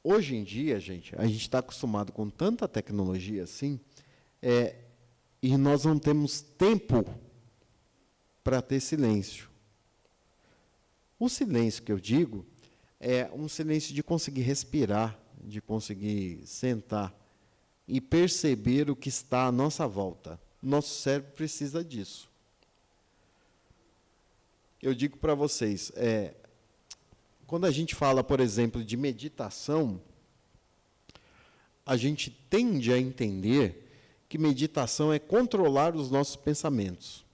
B: hoje em dia, gente, a gente está acostumado com tanta tecnologia assim, e nós não temos tempo para ter silêncio. O silêncio que eu digo é um silêncio de conseguir respirar, de conseguir sentar e perceber o que está à nossa volta. Nosso cérebro precisa disso. Eu digo para vocês, quando a gente fala, por exemplo, de meditação, a gente tende a entender que meditação é controlar os nossos pensamentos.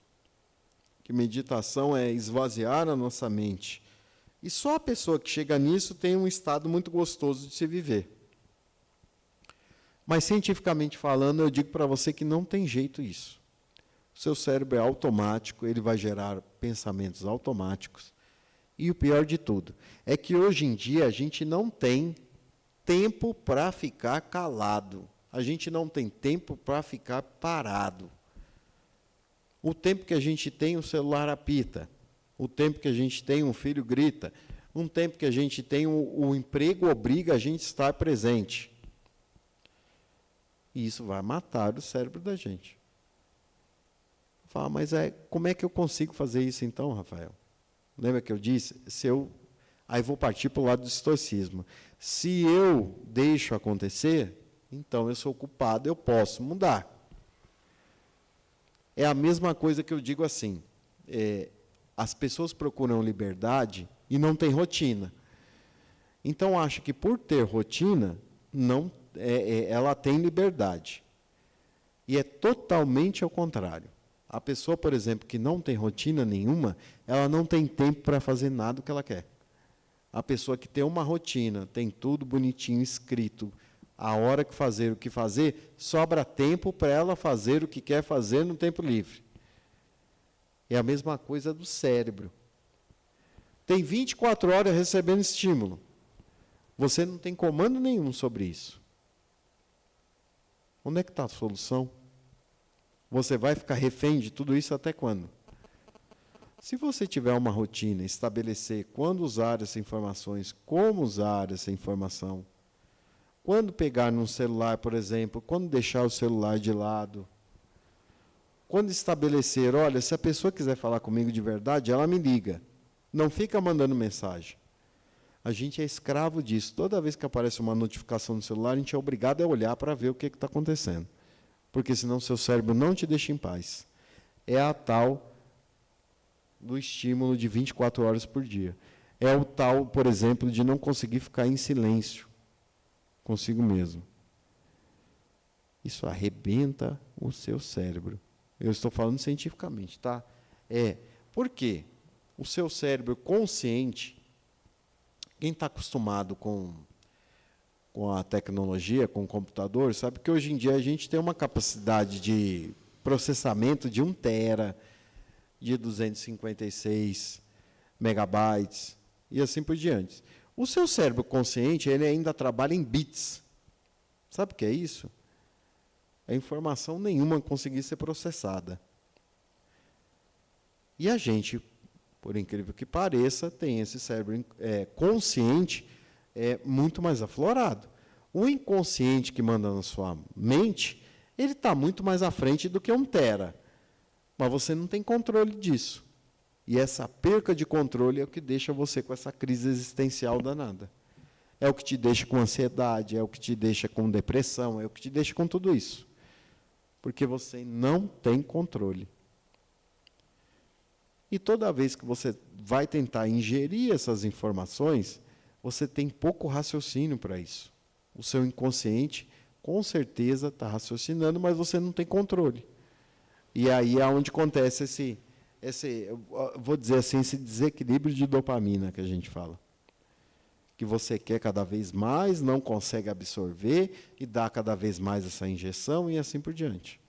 B: Que meditação é esvaziar a nossa mente. E só a pessoa que chega nisso tem um estado muito gostoso de se viver. Mas, cientificamente falando, eu digo para você que não tem jeito isso. O seu cérebro é automático, ele vai gerar pensamentos automáticos. E o pior de tudo é que, hoje em dia, a gente não tem tempo para ficar calado. A gente não tem tempo para ficar parado. O tempo que a gente tem, o celular apita. O tempo que a gente tem, um filho grita. Um tempo que a gente tem, o emprego obriga a gente a estar presente. E isso vai matar o cérebro da gente. Fala, mas como é que eu consigo fazer isso então, Rafael? Lembra que eu disse? Aí vou partir para o lado do estoicismo. Se eu deixo acontecer, então eu sou culpado, eu posso mudar. É a mesma coisa que eu digo assim, as pessoas procuram liberdade e não têm rotina. Então, acho que por ter rotina, ela tem liberdade. E é totalmente ao contrário. A pessoa, por exemplo, que não tem rotina nenhuma, ela não tem tempo para fazer nada o que ela quer. A pessoa que tem uma rotina, tem tudo bonitinho escrito, a hora que fazer o que fazer, sobra tempo para ela fazer o que quer fazer no tempo livre. É a mesma coisa do cérebro. Tem 24 horas recebendo estímulo. Você não tem comando nenhum sobre isso. Onde é que está a solução? Você vai ficar refém de tudo isso até quando? Se você tiver uma rotina, estabelecer quando usar essas informações, como usar essa informação, quando pegar num celular, por exemplo, quando deixar o celular de lado, quando estabelecer, olha, se a pessoa quiser falar comigo de verdade, ela me liga. Não fica mandando mensagem. A gente é escravo disso. Toda vez que aparece uma notificação no celular, a gente é obrigado a olhar para ver o que está acontecendo. Porque senão seu cérebro não te deixa em paz. É a tal do estímulo de 24 horas por dia. É o tal, por exemplo, de não conseguir ficar em silêncio consigo mesmo. Isso arrebenta o seu cérebro. Eu estou falando cientificamente, tá? Por quê? O seu cérebro consciente, quem está acostumado com a tecnologia, com o computador, sabe que hoje em dia a gente tem uma capacidade de processamento de 1 tera, de 256 megabytes, e assim por diante. O seu cérebro consciente, ele ainda trabalha em bits. Sabe o que é isso? É informação nenhuma conseguir ser processada. E a gente, por incrível que pareça, tem esse cérebro consciente muito mais aflorado. O inconsciente que manda na sua mente, ele está muito mais à frente do que 1 tera. Mas você não tem controle disso. E essa perca de controle é o que deixa você com essa crise existencial danada. É o que te deixa com ansiedade, é o que te deixa com depressão, é o que te deixa com tudo isso. Porque você não tem controle. E toda vez que você vai tentar ingerir essas informações, você tem pouco raciocínio para isso. O seu inconsciente, com certeza, está raciocinando, mas você não tem controle. E aí é onde acontece vou dizer assim, esse desequilíbrio de dopamina que a gente fala. Que você quer cada vez mais, não consegue absorver, e dá cada vez mais essa injeção, e assim por diante.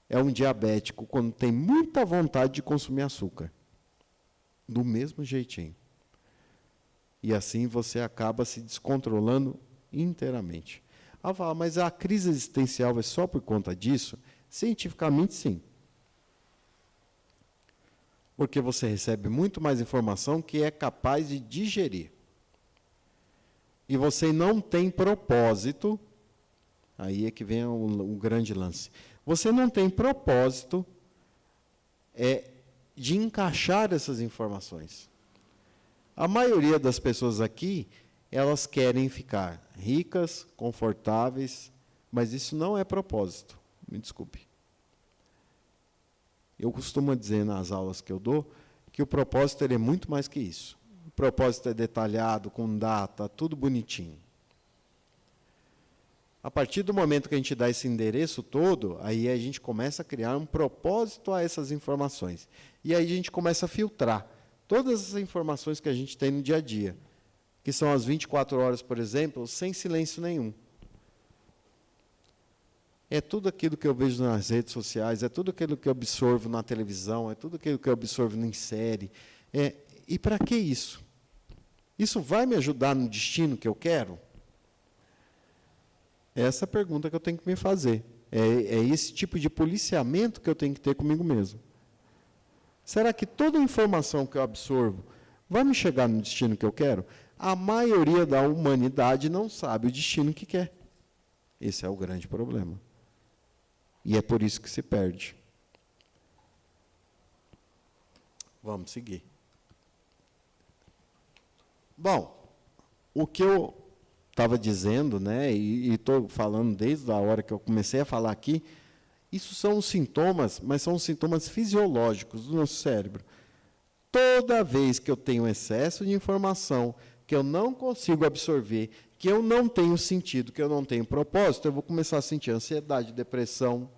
B: É um diabético quando tem muita vontade de consumir açúcar. Do mesmo jeitinho. E assim você acaba se descontrolando inteiramente. Mas a crise existencial é só por conta disso? Cientificamente, sim. Porque você recebe muito mais informação que é capaz de digerir. E você não tem propósito, aí é que vem o grande lance. Você não tem propósito de encaixar essas informações. A maioria das pessoas aqui, elas querem ficar ricas, confortáveis, mas isso não é propósito. Me desculpe. Eu costumo dizer nas aulas que eu dou que o propósito é muito mais que isso. O propósito é detalhado, com data, tudo bonitinho. A partir do momento que a gente dá esse endereço todo, aí a gente começa a criar um propósito a essas informações. E aí a gente começa a filtrar todas as informações que a gente tem no dia a dia, que são as 24 horas, por exemplo, sem silêncio nenhum. É tudo aquilo que eu vejo nas redes sociais, é tudo aquilo que eu absorvo na televisão, é tudo aquilo que eu absorvo em série. E para que isso? Isso vai me ajudar no destino que eu quero? Essa é a pergunta que eu tenho que me fazer. É esse tipo de policiamento que eu tenho que ter comigo mesmo. Será que toda informação que eu absorvo vai me chegar no destino que eu quero? A maioria da humanidade não sabe o destino que quer. Esse é o grande problema. E é por isso que se perde. Vamos seguir. Bom, o que eu estava dizendo, né, e estou falando desde a hora que eu comecei a falar aqui, isso são sintomas, mas são sintomas fisiológicos do nosso cérebro. Toda vez que eu tenho excesso de informação, que eu não consigo absorver, que eu não tenho sentido, que eu não tenho propósito, eu vou começar a sentir ansiedade, depressão,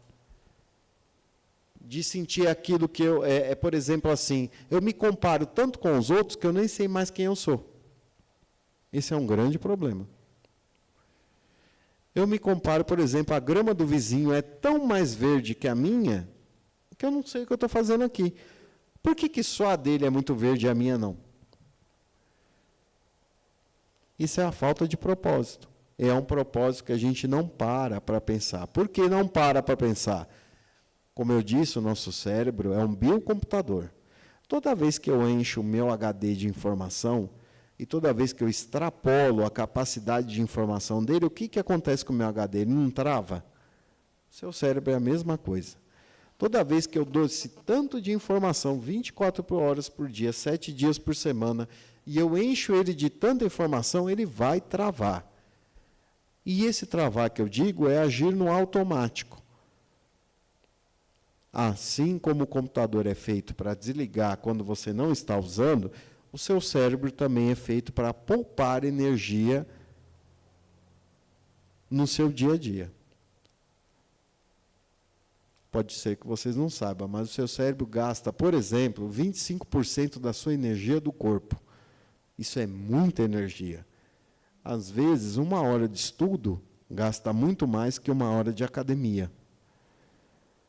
B: de sentir aquilo que por exemplo, assim, eu me comparo tanto com os outros que eu nem sei mais quem eu sou. Esse é um grande problema. Eu me comparo, por exemplo, a grama do vizinho é tão mais verde que a minha, que eu não sei o que eu estou fazendo aqui. Por que só a dele é muito verde e a minha não? Isso é a falta de propósito. É um propósito que a gente não para pensar. Por que não para pensar? Como eu disse, o nosso cérebro é um biocomputador. Toda vez que eu encho o meu HD de informação, e toda vez que eu extrapolo a capacidade de informação dele, o que acontece com o meu HD? Ele não trava? O seu cérebro é a mesma coisa. Toda vez que eu dou esse tanto de informação, 24 horas por dia, 7 dias por semana, e eu encho ele de tanta informação, ele vai travar. E esse travar que eu digo é agir no automático. assim como o computador é feito para desligar quando você não está usando, o seu cérebro também é feito para poupar energia no seu dia a dia. Pode ser que vocês não saibam, mas o seu cérebro gasta, por exemplo, 25% da sua energia do corpo. Isso é muita energia. Às vezes, 1 hora de estudo gasta muito mais que 1 hora de academia.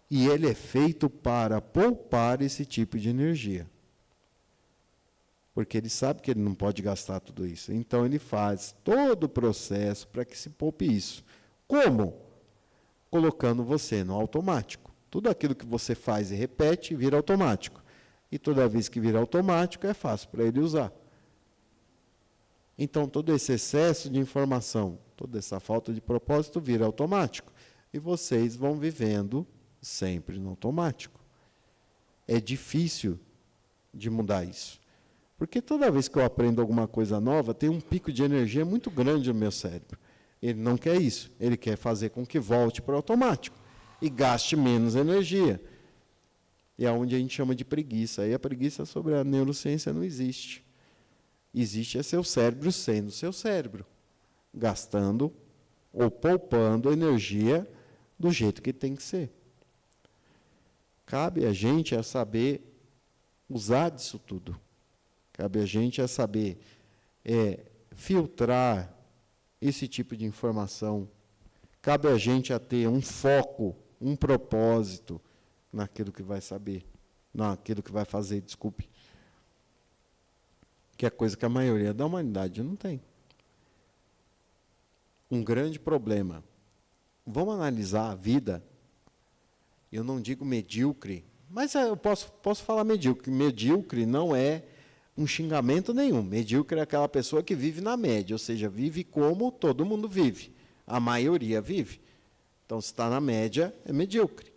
B: E ele é feito para poupar esse tipo de energia. Porque ele sabe que ele não pode gastar tudo isso. Então, ele faz todo o processo para que se poupe isso. Como? Colocando você no automático. Tudo aquilo que você faz e repete vira automático. E toda vez que vira automático, é fácil para ele usar. Então, todo esse excesso de informação, toda essa falta de propósito vira automático. E vocês vão vivendo sempre no automático. É difícil de mudar isso. Porque toda vez que eu aprendo alguma coisa nova, tem um pico de energia muito grande no meu cérebro. Ele não quer isso. Ele quer fazer com que volte para o automático e gaste menos energia. E é onde a gente chama de preguiça. Aí a preguiça sobre a neurociência não existe. Existe é seu cérebro sendo seu cérebro, gastando ou poupando energia do jeito que tem que ser. Cabe a gente a saber usar disso tudo. Cabe a gente a saber filtrar esse tipo de informação. Cabe a gente a ter um foco, um propósito naquilo que vai saber, naquilo que vai fazer, desculpe. Que é coisa que a maioria da humanidade não tem. Um grande problema. Vamos analisar a vida. Eu não digo medíocre, mas eu posso falar medíocre. Medíocre não é um xingamento nenhum. Medíocre é aquela pessoa que vive na média, ou seja, vive como todo mundo vive. A maioria vive. Então, se está na média, é medíocre.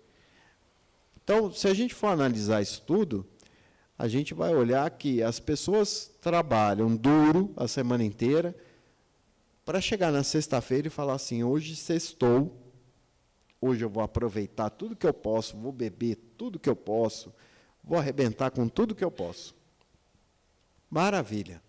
B: Então, se a gente for analisar isso tudo, a gente vai olhar que as pessoas trabalham duro a semana inteira para chegar na sexta-feira e falar assim, hoje sextou, hoje eu vou aproveitar tudo que eu posso, vou beber tudo que eu posso, vou arrebentar com tudo que eu posso. Maravilha.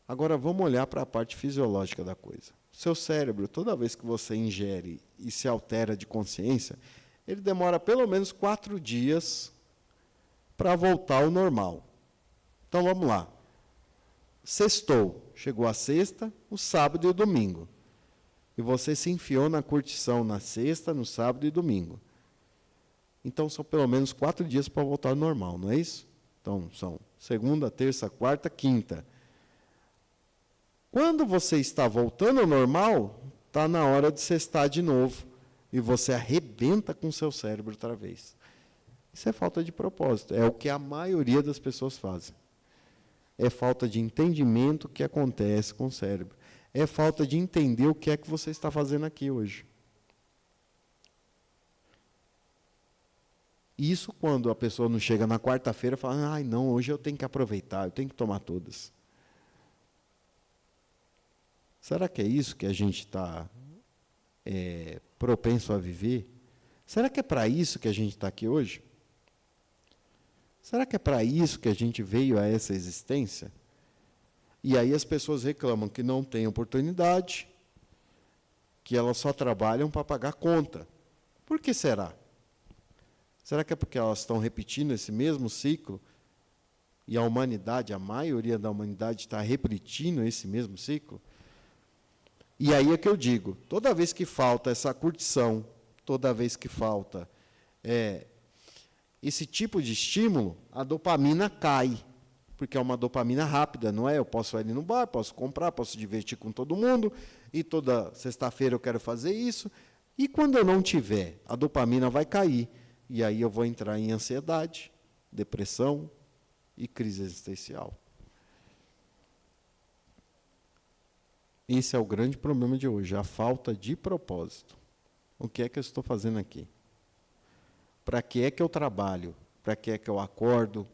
B: Agora, vamos olhar para a parte fisiológica da coisa. O seu cérebro, toda vez que você ingere e se altera de consciência, ele demora pelo menos 4 dias para voltar ao normal. Então, vamos lá. Sextou. Chegou a sexta, o sábado e o domingo. E você se enfiou na curtição na sexta, no sábado e domingo. Então, são pelo menos 4 dias para voltar ao normal, não é isso? Então, são segunda, terça, quarta, quinta. Quando você está voltando ao normal, está na hora de sextar de novo. E você arrebenta com o seu cérebro outra vez. Isso é falta de propósito. É o que a maioria das pessoas fazem. É falta de entendimento que acontece com o cérebro. É falta de entender o que é que você está fazendo aqui hoje. Isso quando a pessoa não chega na quarta-feira e fala, ai, não, hoje eu tenho que aproveitar, eu tenho que tomar todas. Será que é isso que a gente está propenso a viver? Será que é para isso que a gente está aqui hoje? Será que é para isso que a gente veio a essa existência? E aí as pessoas reclamam que não têm oportunidade, que elas só trabalham para pagar conta. Por que será? Será que é porque elas estão repetindo esse mesmo ciclo? E a humanidade, a maioria da humanidade está repetindo esse mesmo ciclo? E aí é que eu digo, toda vez que falta essa curtição, toda vez que falta esse tipo de estímulo, a dopamina cai, porque é uma dopamina rápida, não é? Eu posso ir ali no bar, posso comprar, posso divertir com todo mundo, e toda sexta-feira eu quero fazer isso, e quando eu não tiver, a dopamina vai cair, e aí eu vou entrar em ansiedade, depressão e crise existencial. Esse é o grande problema de hoje, a falta de propósito. O que é que eu estou fazendo aqui? Para que é que eu trabalho? Para que é que eu acordo?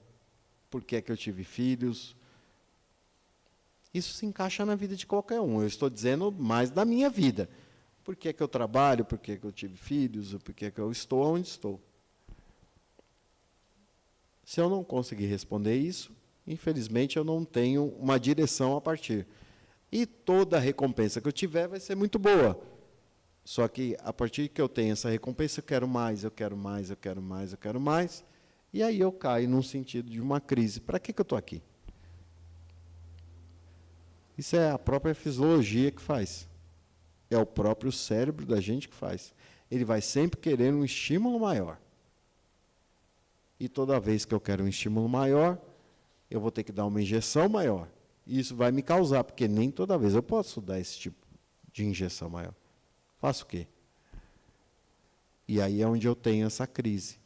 B: Por que é que eu tive filhos? Isso se encaixa na vida de qualquer um. Eu estou dizendo mais da minha vida. Por que é que eu trabalho? Por que é que eu tive filhos? Por que é que eu estou onde estou? Se eu não conseguir responder isso, infelizmente eu não tenho uma direção a partir. E toda a recompensa que eu tiver vai ser muito boa. Só que, a partir que eu tenho essa recompensa, eu quero mais, eu quero mais, eu quero mais, eu quero mais. E aí eu caio num sentido de uma crise. Para que eu estou aqui? Isso é a própria fisiologia que faz. É o próprio cérebro da gente que faz. Ele vai sempre querer um estímulo maior. E toda vez que eu quero um estímulo maior, eu vou ter que dar uma injeção maior. E isso vai me causar, porque nem toda vez eu posso dar esse tipo de injeção maior. Faço o quê? E aí é onde eu tenho essa crise.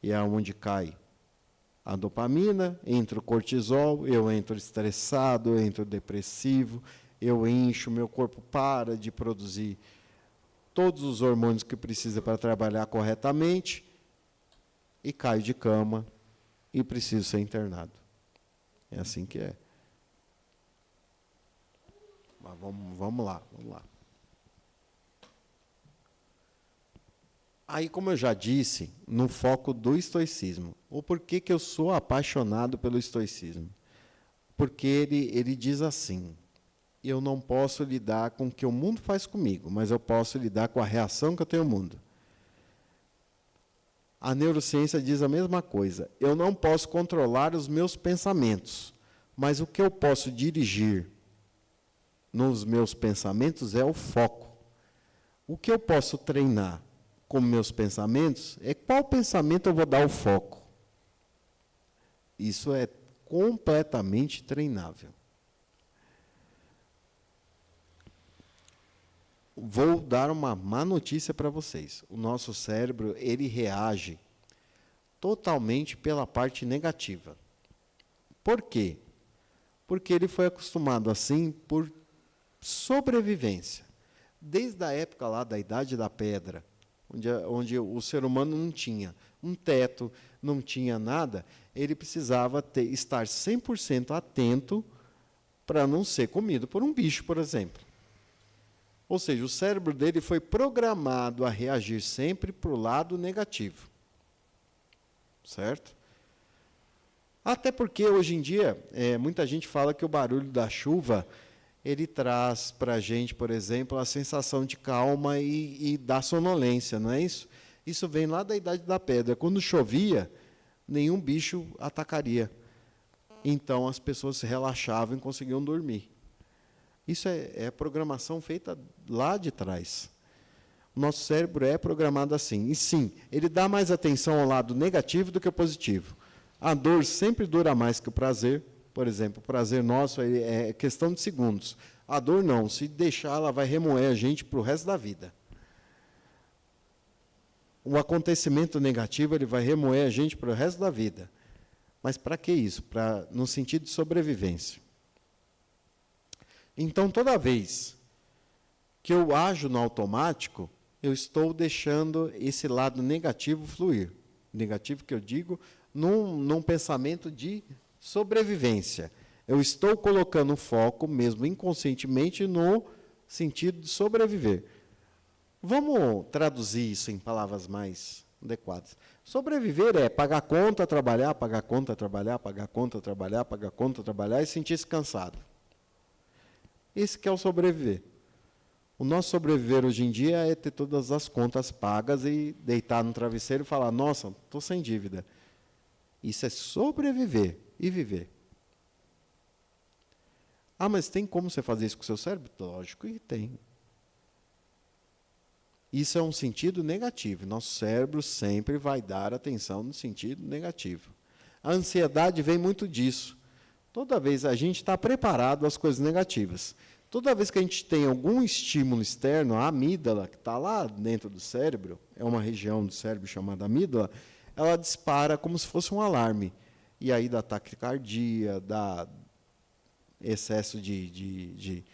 B: E é onde cai a dopamina, entra o cortisol, eu entro estressado, eu entro depressivo, eu encho, meu corpo para de produzir todos os hormônios que precisa para trabalhar corretamente e caio de cama e preciso ser internado. É assim que é. Mas vamos lá. Aí, como eu já disse, no foco do estoicismo. O porquê que eu sou apaixonado pelo estoicismo? Porque ele diz assim, eu não posso lidar com o que o mundo faz comigo, mas eu posso lidar com a reação que eu tenho ao mundo. A neurociência diz a mesma coisa. Eu não posso controlar os meus pensamentos, mas o que eu posso dirigir nos meus pensamentos é o foco. O que eu posso treinar com meus pensamentos é qual pensamento eu vou dar o foco. Isso é completamente treinável. Vou dar uma má notícia para vocês. O nosso cérebro, ele reage totalmente pela parte negativa. Por quê? Porque ele foi acostumado assim por sobrevivência. Desde a época lá da Idade da Pedra, onde o ser humano não tinha um teto, não tinha nada, ele precisava estar 100% atento para não ser comido por um bicho, por exemplo. Ou seja, o cérebro dele foi programado a reagir sempre para o lado negativo. Certo? Até porque, hoje em dia, muita gente fala que o barulho da chuva, ele traz para a gente, por exemplo, a sensação de calma e da sonolência, não é isso? Isso vem lá da Idade da Pedra. Quando chovia, nenhum bicho atacaria. Então, as pessoas se relaxavam e conseguiam dormir. Isso é programação feita lá de trás. O nosso cérebro é programado assim. E sim, ele dá mais atenção ao lado negativo do que ao positivo. A dor sempre dura mais que o prazer. Por exemplo, o prazer nosso é questão de segundos. A dor não. Se deixar, ela vai remoer a gente para o resto da vida. O acontecimento negativo, ele vai remoer a gente para o resto da vida. Mas para que isso? No sentido de sobrevivência. Então, toda vez que eu ajo no automático, eu estou deixando esse lado negativo fluir. Negativo que eu digo, num pensamento de sobrevivência. Eu estou colocando o foco, mesmo inconscientemente, no sentido de sobreviver. Vamos traduzir isso em palavras mais adequadas. Sobreviver é pagar conta, trabalhar, pagar conta, trabalhar, pagar conta, trabalhar, pagar conta, trabalhar e sentir-se cansado. Esse que é o sobreviver. O nosso sobreviver hoje em dia é ter todas as contas pagas e deitar no travesseiro e falar, nossa, estou sem dívida. Isso é sobreviver e viver. Ah, mas tem como você fazer isso com o seu cérebro? Lógico que tem. Isso é um sentido negativo. Nosso cérebro sempre vai dar atenção no sentido negativo. A ansiedade vem muito disso. Toda vez a gente está preparado às coisas negativas. Toda vez que a gente tem algum estímulo externo, a amígdala, que está lá dentro do cérebro, é uma região do cérebro chamada amígdala, ela dispara como se fosse um alarme. E aí dá taquicardia, dá excesso de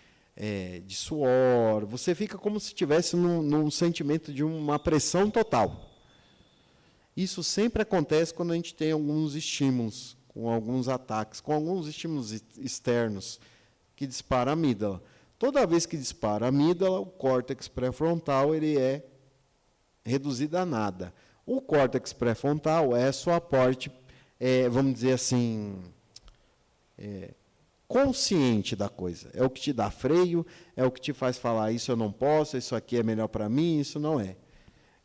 B: suor, você fica como se estivesse num sentimento de uma pressão total. Isso sempre acontece quando a gente tem alguns estímulos, com alguns ataques, com alguns estímulos externos que disparam a amígdala. Toda vez que dispara a amígdala, o córtex pré-frontal ele é reduzido a nada. O córtex pré-frontal é a sua parte, vamos dizer assim, consciente da coisa. É o que te dá freio, é o que te faz falar, isso eu não posso, isso aqui é melhor para mim, isso não é.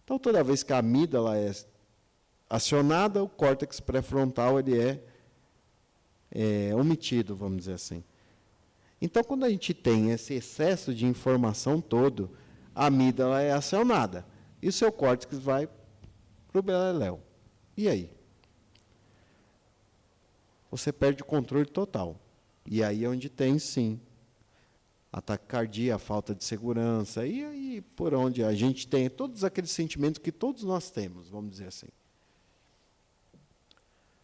B: Então, toda vez que a amígdala é acionada, o córtex pré-frontal ele é omitido, vamos dizer assim. Então, quando a gente tem esse excesso de informação todo, a amígdala é acionada. E o seu córtex vai para o beleléu. E aí? Você perde o controle total. E aí é onde tem, sim, ataque cardíaco, falta de segurança, e aí por onde a gente tem todos aqueles sentimentos que todos nós temos, vamos dizer assim.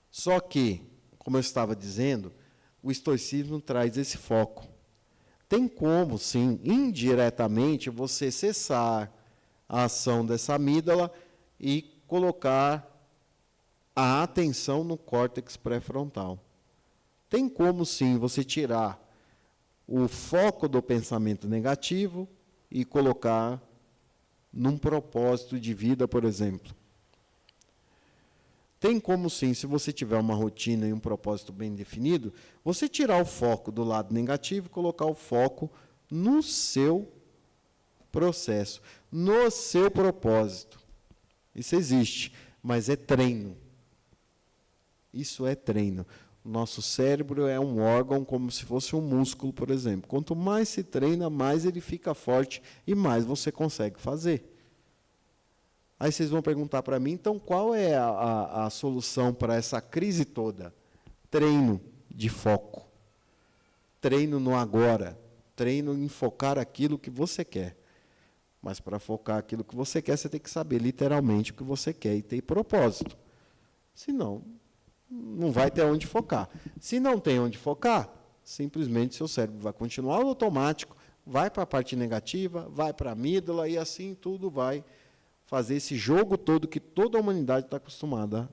B: Só que, como eu estava dizendo, o estoicismo traz esse foco. Tem como, sim, indiretamente, você cessar a ação dessa amígdala e colocar a atenção no córtex pré-frontal. Tem como, sim, você tirar o foco do pensamento negativo e colocar num propósito de vida, por exemplo. Tem como, sim, se você tiver uma rotina e um propósito bem definido, você tirar o foco do lado negativo e colocar o foco no seu processo, no seu propósito. Isso existe, mas é treino. Isso é treino. O nosso cérebro é um órgão como se fosse um músculo, por exemplo. Quanto mais se treina, mais ele fica forte e mais você consegue fazer. Aí vocês vão perguntar para mim, então, qual é a solução para essa crise toda? Treino de foco. Treino no agora. Treino em focar aquilo que você quer. Mas para focar aquilo que você quer, você tem que saber literalmente o que você quer e ter propósito. Senão, não vai ter onde focar. Se não tem onde focar, simplesmente seu cérebro vai continuar no automático, vai para a parte negativa, vai para a amígdala e assim tudo vai fazer esse jogo todo que toda a humanidade está acostumada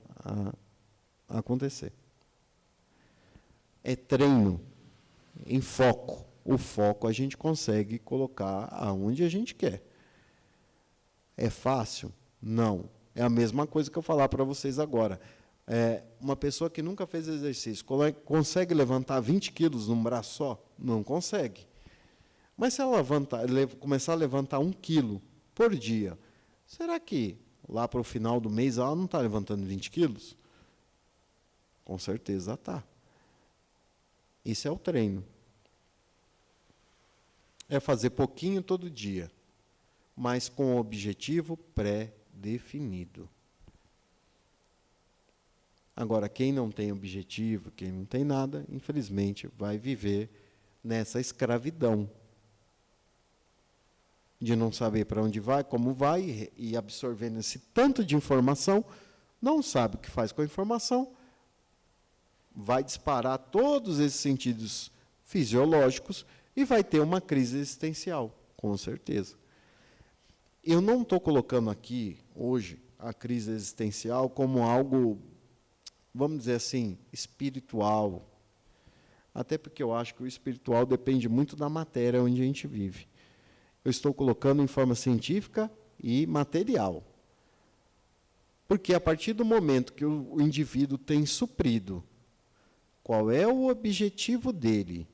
B: a acontecer. É treino em foco. O foco a gente consegue colocar aonde a gente quer. É fácil? Não. É a mesma coisa que eu falar para vocês agora. Uma pessoa que nunca fez exercício, consegue levantar 20 quilos num braço só? Não consegue. Mas se ela começar a levantar 1 quilo por dia, será que lá para o final do mês ela não está levantando 20 quilos? Com certeza está. Isso é o treino. É fazer pouquinho todo dia, mas com um objetivo pré-definido. Agora, quem não tem objetivo, quem não tem nada, infelizmente, vai viver nessa escravidão de não saber para onde vai, como vai, e absorvendo esse tanto de informação, não sabe o que faz com a informação, vai disparar todos esses sentidos fisiológicos e vai ter uma crise existencial, com certeza. Eu não estou colocando aqui, hoje, a crise existencial como algo, vamos dizer assim, espiritual. Até porque eu acho que o espiritual depende muito da matéria onde a gente vive. Eu estou colocando em forma científica e material. Porque a partir do momento que o indivíduo tem suprido qual é o objetivo dele,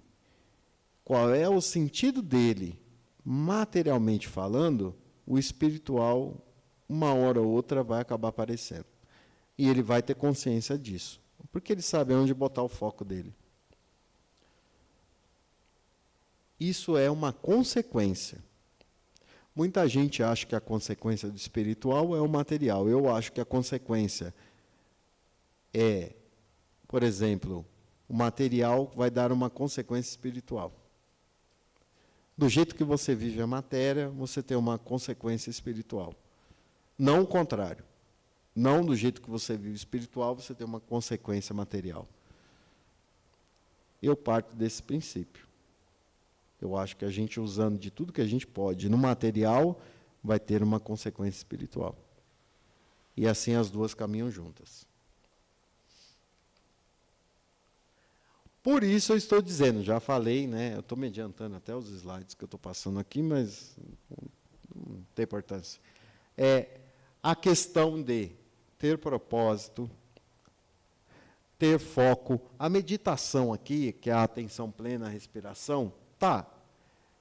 B: qual é o sentido dele, materialmente falando, o espiritual, uma hora ou outra, vai acabar aparecendo. E ele vai ter consciência disso, porque ele sabe onde botar o foco dele. Isso é uma consequência. Muita gente acha que a consequência do espiritual é o material. Eu acho que a consequência é, por exemplo, o material vai dar uma consequência espiritual. Do jeito que você vive a matéria, você tem uma consequência espiritual. Não o contrário. Não do jeito que você vive espiritual, você tem uma consequência material. Eu parto desse princípio. Eu acho que a gente, usando de tudo que a gente pode no material, vai ter uma consequência espiritual. E assim as duas caminham juntas. Por isso eu estou dizendo, já falei, né, eu estou me adiantando até os slides que eu estou passando aqui, mas não tem importância. a questão de ter propósito, ter foco, a meditação aqui, que é a atenção plena, a respiração, tá.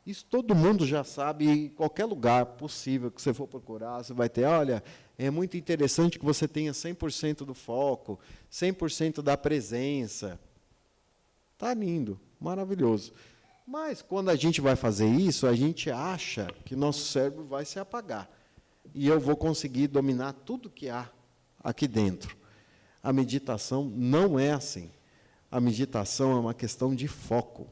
B: Isso todo mundo já sabe, em qualquer lugar possível que você for procurar, você vai ter, olha, é muito interessante que você tenha 100% do foco, 100% da presença. Está lindo, maravilhoso. Mas, quando a gente vai fazer isso, a gente acha que nosso cérebro vai se apagar. E eu vou conseguir dominar tudo que há aqui dentro. A meditação não é assim. A meditação é uma questão de foco.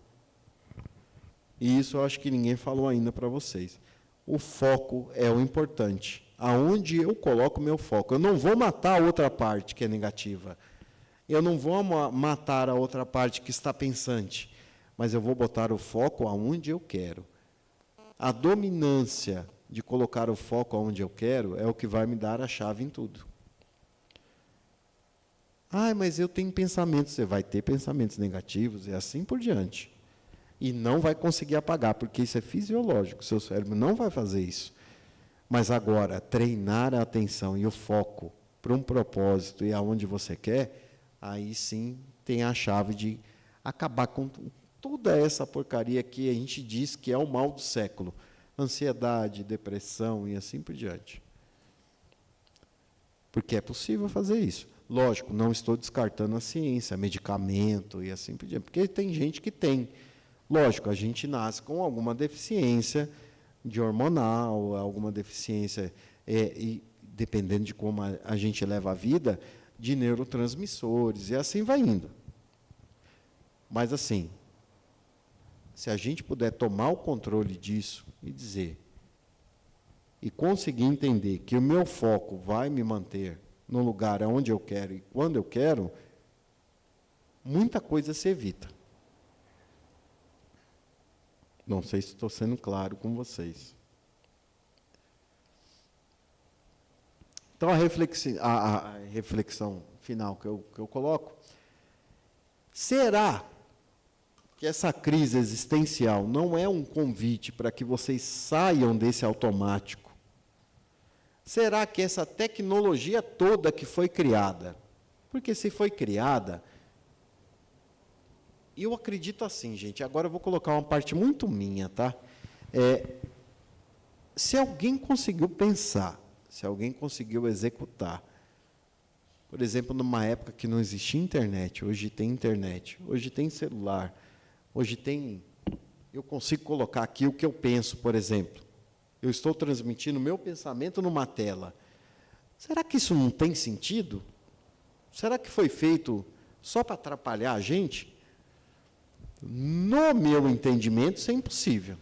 B: E isso eu acho que ninguém falou ainda para vocês. O foco é o importante. Aonde eu coloco o meu foco. Eu não vou matar a outra parte que é negativa. Eu não vou matar a outra parte que está pensante. Mas eu vou botar o foco aonde eu quero. A dominância de colocar o foco aonde eu quero é o que vai me dar a chave em tudo. Ah, mas eu tenho pensamentos. Você vai ter pensamentos negativos e assim por diante. E não vai conseguir apagar, porque isso é fisiológico, seu cérebro não vai fazer isso. Mas agora, treinar a atenção e o foco para um propósito e aonde você quer, aí sim tem a chave de acabar com toda essa porcaria que a gente diz que é o mal do século. Ansiedade, depressão e assim por diante. Porque é possível fazer isso. Lógico, não estou descartando a ciência, medicamento e assim por diante, porque tem gente que tem. Lógico, a gente nasce com alguma deficiência de hormonal, alguma deficiência, e dependendo de como a gente leva a vida, de neurotransmissores, e assim vai indo. Mas, assim, se a gente puder tomar o controle disso e dizer, e conseguir entender que o meu foco vai me manter no lugar onde eu quero e quando eu quero, muita coisa se evita. Não sei se estou sendo claro com vocês. Então, a reflexão final que eu coloco, será que essa crise existencial não é um convite para que vocês saiam desse automático? Será que essa tecnologia toda que foi criada, porque se foi criada, e eu acredito assim, gente, agora eu vou colocar uma parte muito minha, tá? Se alguém conseguiu pensar, se alguém conseguiu executar, por exemplo, numa época que não existia internet, hoje tem celular, hoje tem... Eu consigo colocar aqui o que eu penso, por exemplo. Eu estou transmitindo o meu pensamento numa tela. Será que isso não tem sentido? Será que foi feito só para atrapalhar a gente? No meu entendimento, isso é impossível.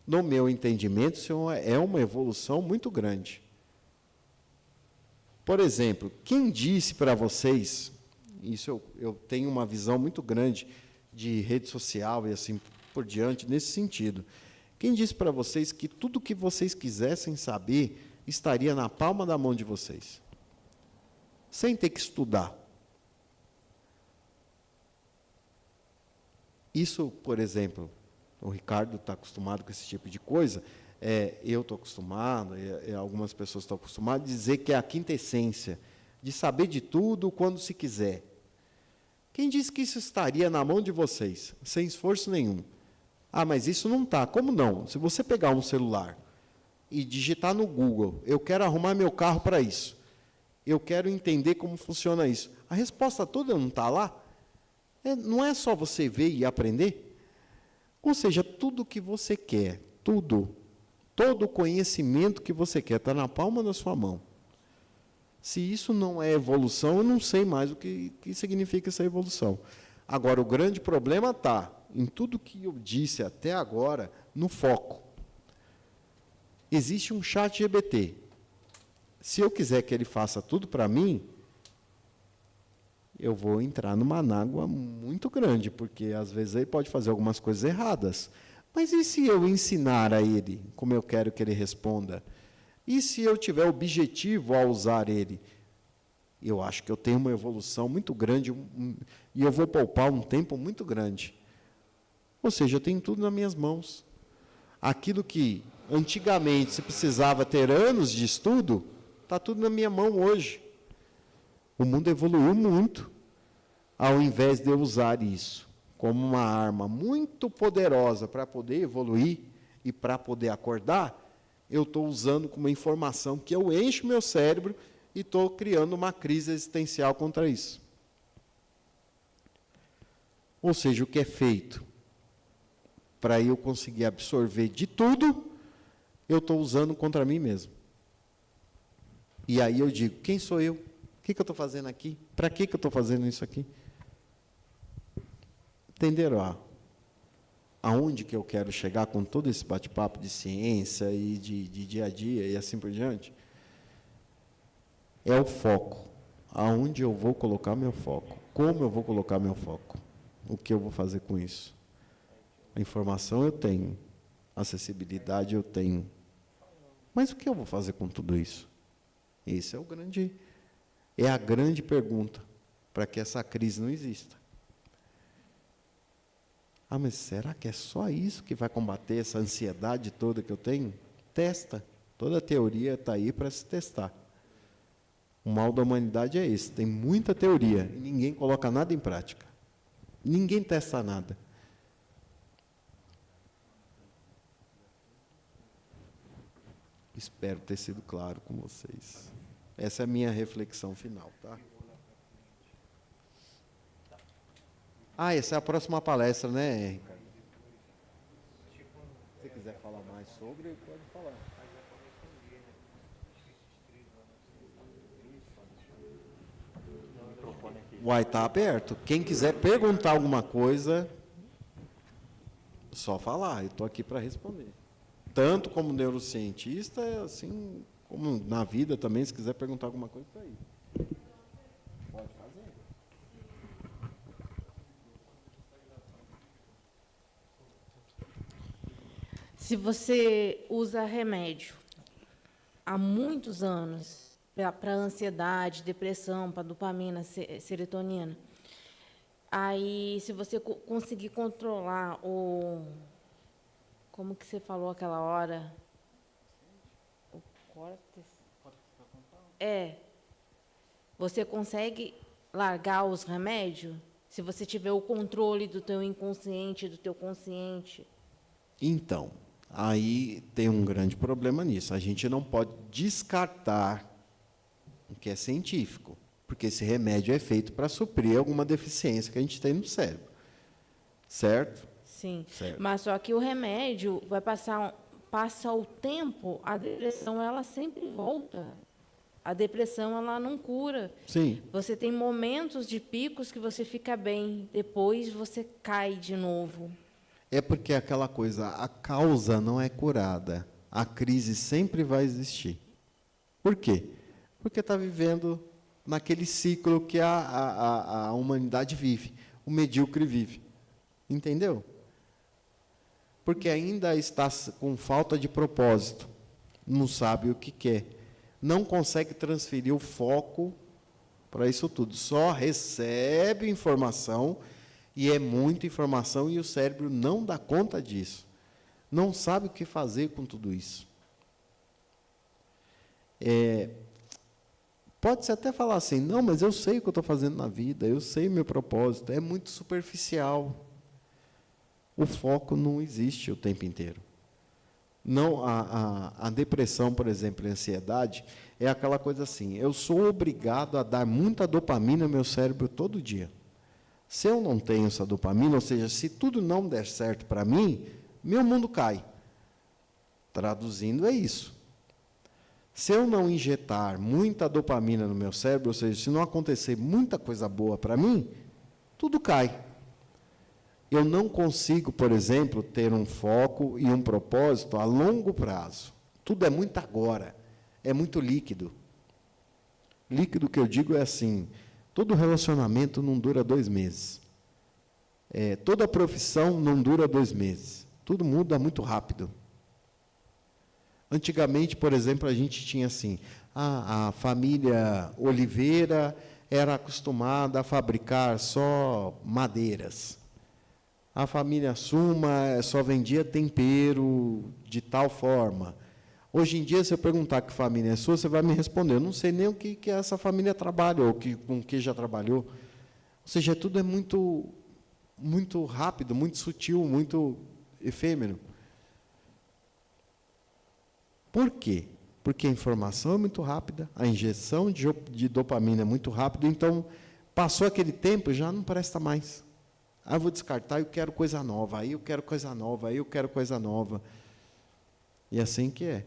B: No meu entendimento, isso é uma evolução muito grande. Por exemplo, quem disse para vocês, isso eu tenho uma visão muito grande de rede social e assim por diante, nesse sentido. Quem disse para vocês que tudo que vocês quisessem saber estaria na palma da mão de vocês? Sem ter que estudar. Isso, por exemplo, o Ricardo está acostumado com esse tipo de coisa, eu estou acostumado, algumas pessoas estão acostumadas a dizer que é a quintessência, de saber de tudo quando se quiser. Quem disse que isso estaria na mão de vocês, sem esforço nenhum? Ah, mas isso não está. Como não? Se você pegar um celular e digitar no Google, eu quero arrumar meu carro para isso, eu quero entender como funciona isso, a resposta toda não está lá? Não é só você ver e aprender? Ou seja, tudo que você quer, todo o conhecimento que você quer está na palma da sua mão. Se isso não é evolução, eu não sei mais o que significa essa evolução. Agora, o grande problema está em tudo que eu disse até agora, no foco. Existe um ChatGPT. Se eu quiser que ele faça tudo para mim, eu vou entrar numa mágoa muito grande, porque às vezes ele pode fazer algumas coisas erradas. Mas e se eu ensinar a ele como eu quero que ele responda? E se eu tiver objetivo ao usar ele? Eu acho que eu tenho uma evolução muito grande e eu vou poupar um tempo muito grande. Ou seja, eu tenho tudo nas minhas mãos. Aquilo que antigamente se precisava ter anos de estudo, Está tudo na minha mão hoje. O mundo evoluiu muito. Ao invés de eu usar isso como uma arma muito poderosa para poder evoluir e para poder acordar, eu estou usando como uma informação que eu encho meu cérebro e estou criando uma crise existencial contra isso. Ou seja, o que é feito para eu conseguir absorver de tudo, eu estou usando contra mim mesmo. E aí eu digo, quem sou eu? O que eu estou fazendo aqui? Para que eu estou fazendo isso aqui? Entenderam aonde que eu quero chegar com todo esse bate-papo de ciência e de dia a dia e assim por diante? É o foco. Aonde eu vou colocar meu foco? Como eu vou colocar meu foco? O que eu vou fazer com isso? A informação eu tenho, a acessibilidade eu tenho. Mas o que eu vou fazer com tudo isso? Esse é a grande pergunta para que essa crise não exista. Ah, mas será que é só isso que vai combater essa ansiedade toda que eu tenho? Testa. Toda a teoria está aí para se testar. O mal da humanidade é esse. Tem muita teoria e ninguém coloca nada em prática. Ninguém testa nada. Espero ter sido claro com vocês. Essa é a minha reflexão final, tá? Ah, essa é a próxima palestra, né, Ricardo? Se você quiser falar mais sobre, pode falar. Uai, está aberto. Quem quiser perguntar alguma coisa, só falar. Eu estou aqui para responder. Tanto como neurocientista, assim como na vida também, se quiser perguntar alguma coisa, está aí. Pode fazer.
C: Se você usa remédio há muitos anos para ansiedade, depressão, para dopamina, serotonina, aí se você conseguir controlar o... Como que você falou aquela hora? O córtex. Você consegue largar os remédios se você tiver o controle do teu inconsciente, do teu consciente?
B: Então, aí tem um grande problema nisso. A gente não pode descartar o que é científico, porque esse remédio é feito para suprir alguma deficiência que a gente tem no cérebro. Certo?
C: Sim,
B: certo.
C: Mas só que o remédio vai passa o tempo, a depressão ela sempre volta. A depressão ela não cura.
B: Sim.
C: Você tem momentos de picos que você fica bem, depois você cai de novo.
B: É porque aquela coisa, a causa não é curada. A crise sempre vai existir. Por quê? Porque está vivendo naquele ciclo que a humanidade vive, o medíocre vive. Entendeu? Porque ainda está com falta de propósito, não sabe o que quer, não consegue transferir o foco para isso tudo, só recebe informação, e é muita informação, e o cérebro não dá conta disso, não sabe o que fazer com tudo isso. Pode-se até falar assim, não, mas eu sei o que eu estou fazendo na vida, eu sei o meu propósito, é muito superficial. O foco não existe o tempo inteiro. Não, a depressão, por exemplo, e a ansiedade, é aquela coisa assim, eu sou obrigado a dar muita dopamina ao meu cérebro todo dia. Se eu não tenho essa dopamina, ou seja, se tudo não der certo para mim, meu mundo cai. Traduzindo, é isso. Se eu não injetar muita dopamina no meu cérebro, ou seja, se não acontecer muita coisa boa para mim, tudo cai. Eu não consigo, por exemplo, ter um foco e um propósito a longo prazo. Tudo é muito agora, é muito líquido. Líquido que eu digo é assim, todo relacionamento não dura 2 meses. Toda profissão não dura 2 meses. Tudo muda muito rápido. Antigamente, por exemplo, a gente tinha assim, a família Oliveira era acostumada a fabricar só madeiras. A família Suma só vendia tempero de tal forma. Hoje em dia, se eu perguntar que família é sua, você vai me responder. Eu não sei nem o que essa família trabalha, ou com que já trabalhou. Ou seja, tudo é muito, muito rápido, muito sutil, muito efêmero. Por quê? Porque a informação é muito rápida, a injeção de dopamina é muito rápida, então, passou aquele tempo, já não presta mais. Ah, eu vou descartar, eu quero coisa nova, aí eu quero coisa nova, aí eu quero coisa nova. E assim que é.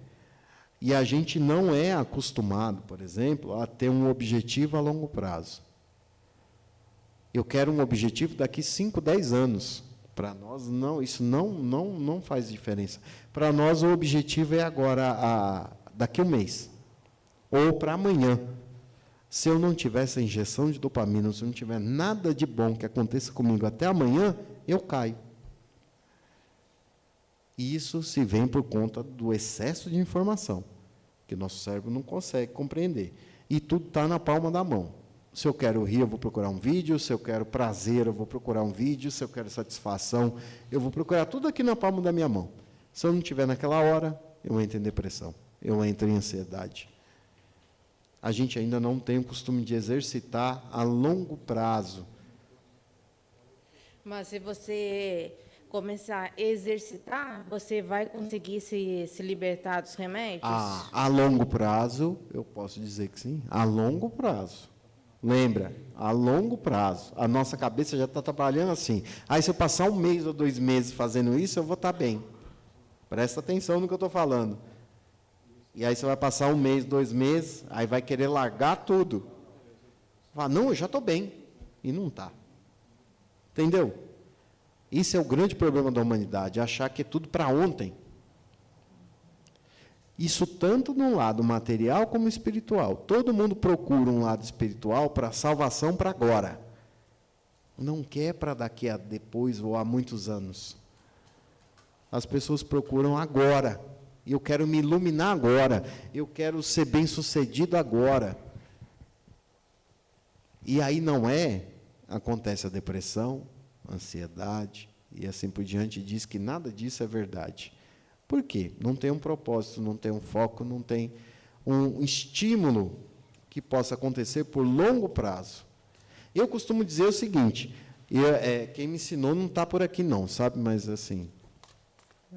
B: E a gente não é acostumado, por exemplo, a ter um objetivo a longo prazo. Eu quero um objetivo daqui 5, 10 anos. Para nós, não, isso não faz diferença. Para nós, o objetivo é agora, daqui a um mês, ou para amanhã. Se eu não tiver essa injeção de dopamina, se eu não tiver nada de bom que aconteça comigo até amanhã, eu caio. E isso se vem por conta do excesso de informação, que nosso cérebro não consegue compreender. E tudo está na palma da mão. Se eu quero rir, eu vou procurar um vídeo. Se eu quero prazer, eu vou procurar um vídeo. Se eu quero satisfação, eu vou procurar tudo aqui na palma da minha mão. Se eu não tiver naquela hora, eu entro em depressão, eu entro em ansiedade. A gente ainda não tem o costume de exercitar a longo prazo.
C: Mas se você começar a exercitar, você vai conseguir se libertar dos remédios?
B: A longo prazo, eu posso dizer que sim. A longo prazo. Lembra? A longo prazo. A nossa cabeça já está trabalhando assim. Aí, se eu passar 1 mês ou 2 meses fazendo isso, eu vou estar bem. Presta atenção no que eu estou falando. E aí, você vai passar 1 mês, 2 meses, aí vai querer largar tudo. Fala, não, eu já estou bem. E não está. Entendeu? Isso é o grande problema da humanidade, achar que é tudo para ontem. Isso tanto no lado material como espiritual. Todo mundo procura um lado espiritual para salvação para agora. Não quer para daqui a depois ou há muitos anos. As pessoas procuram agora. Eu quero me iluminar agora. Eu quero ser bem-sucedido agora. E aí não é, acontece a depressão, a ansiedade e assim por diante, diz que nada disso é verdade. Por quê? Não tem um propósito, não tem um foco, não tem um estímulo que possa acontecer por longo prazo. Eu costumo dizer o seguinte, quem me ensinou não está por aqui não, sabe? Mas, assim,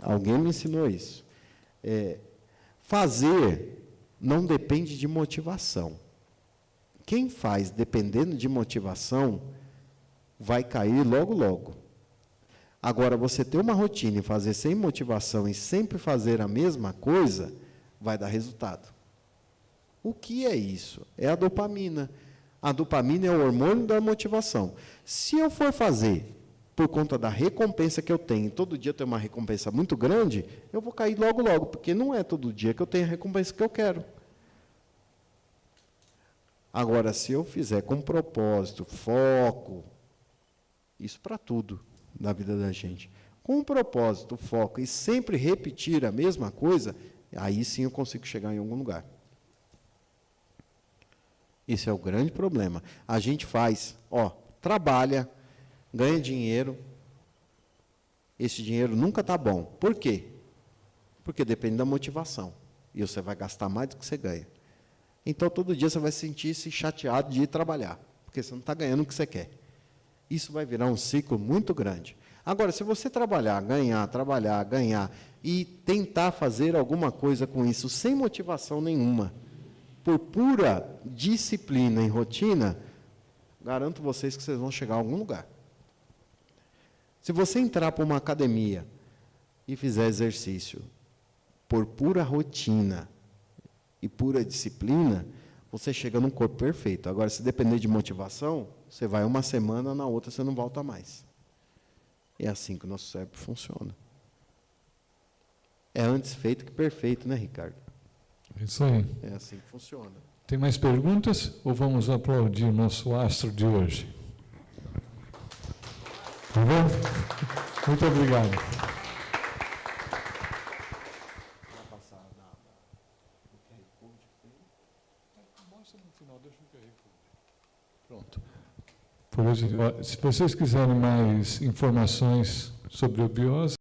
B: alguém me ensinou isso. Fazer não depende de motivação. Quem faz dependendo de motivação, vai cair logo, logo. Agora, você ter uma rotina e fazer sem motivação e sempre fazer a mesma coisa, vai dar resultado. O que é isso? É a dopamina. A dopamina é o hormônio da motivação. Se eu for fazer por conta da recompensa que eu tenho, todo dia eu tenho uma recompensa muito grande, eu vou cair logo, logo, porque não é todo dia que eu tenho a recompensa que eu quero. Agora, se eu fizer com propósito, foco, isso para tudo na vida da gente, com propósito, foco e sempre repetir a mesma coisa, aí sim eu consigo chegar em algum lugar. Esse é o grande problema. A gente faz, trabalha, ganha dinheiro, esse dinheiro nunca está bom. Por quê? Porque depende da motivação. E você vai gastar mais do que você ganha. Então, todo dia você vai sentir-se chateado de ir trabalhar, porque você não está ganhando o que você quer. Isso vai virar um ciclo muito grande. Agora, se você trabalhar, ganhar, e tentar fazer alguma coisa com isso, sem motivação nenhuma, por pura disciplina e rotina, garanto vocês que vocês vão chegar a algum lugar. Se você entrar para uma academia e fizer exercício por pura rotina e pura disciplina, você chega num corpo perfeito. Agora, se depender de motivação, você vai 1 semana, na outra você não volta mais. É assim que o nosso cérebro funciona. É antes feito que perfeito, né, Ricardo?
A: Isso aí.
B: É assim que funciona.
A: Tem mais perguntas ou vamos aplaudir o nosso astro de hoje? Tá bom? Muito obrigado. Pronto. Por hoje, se vocês quiserem mais informações sobre a biose,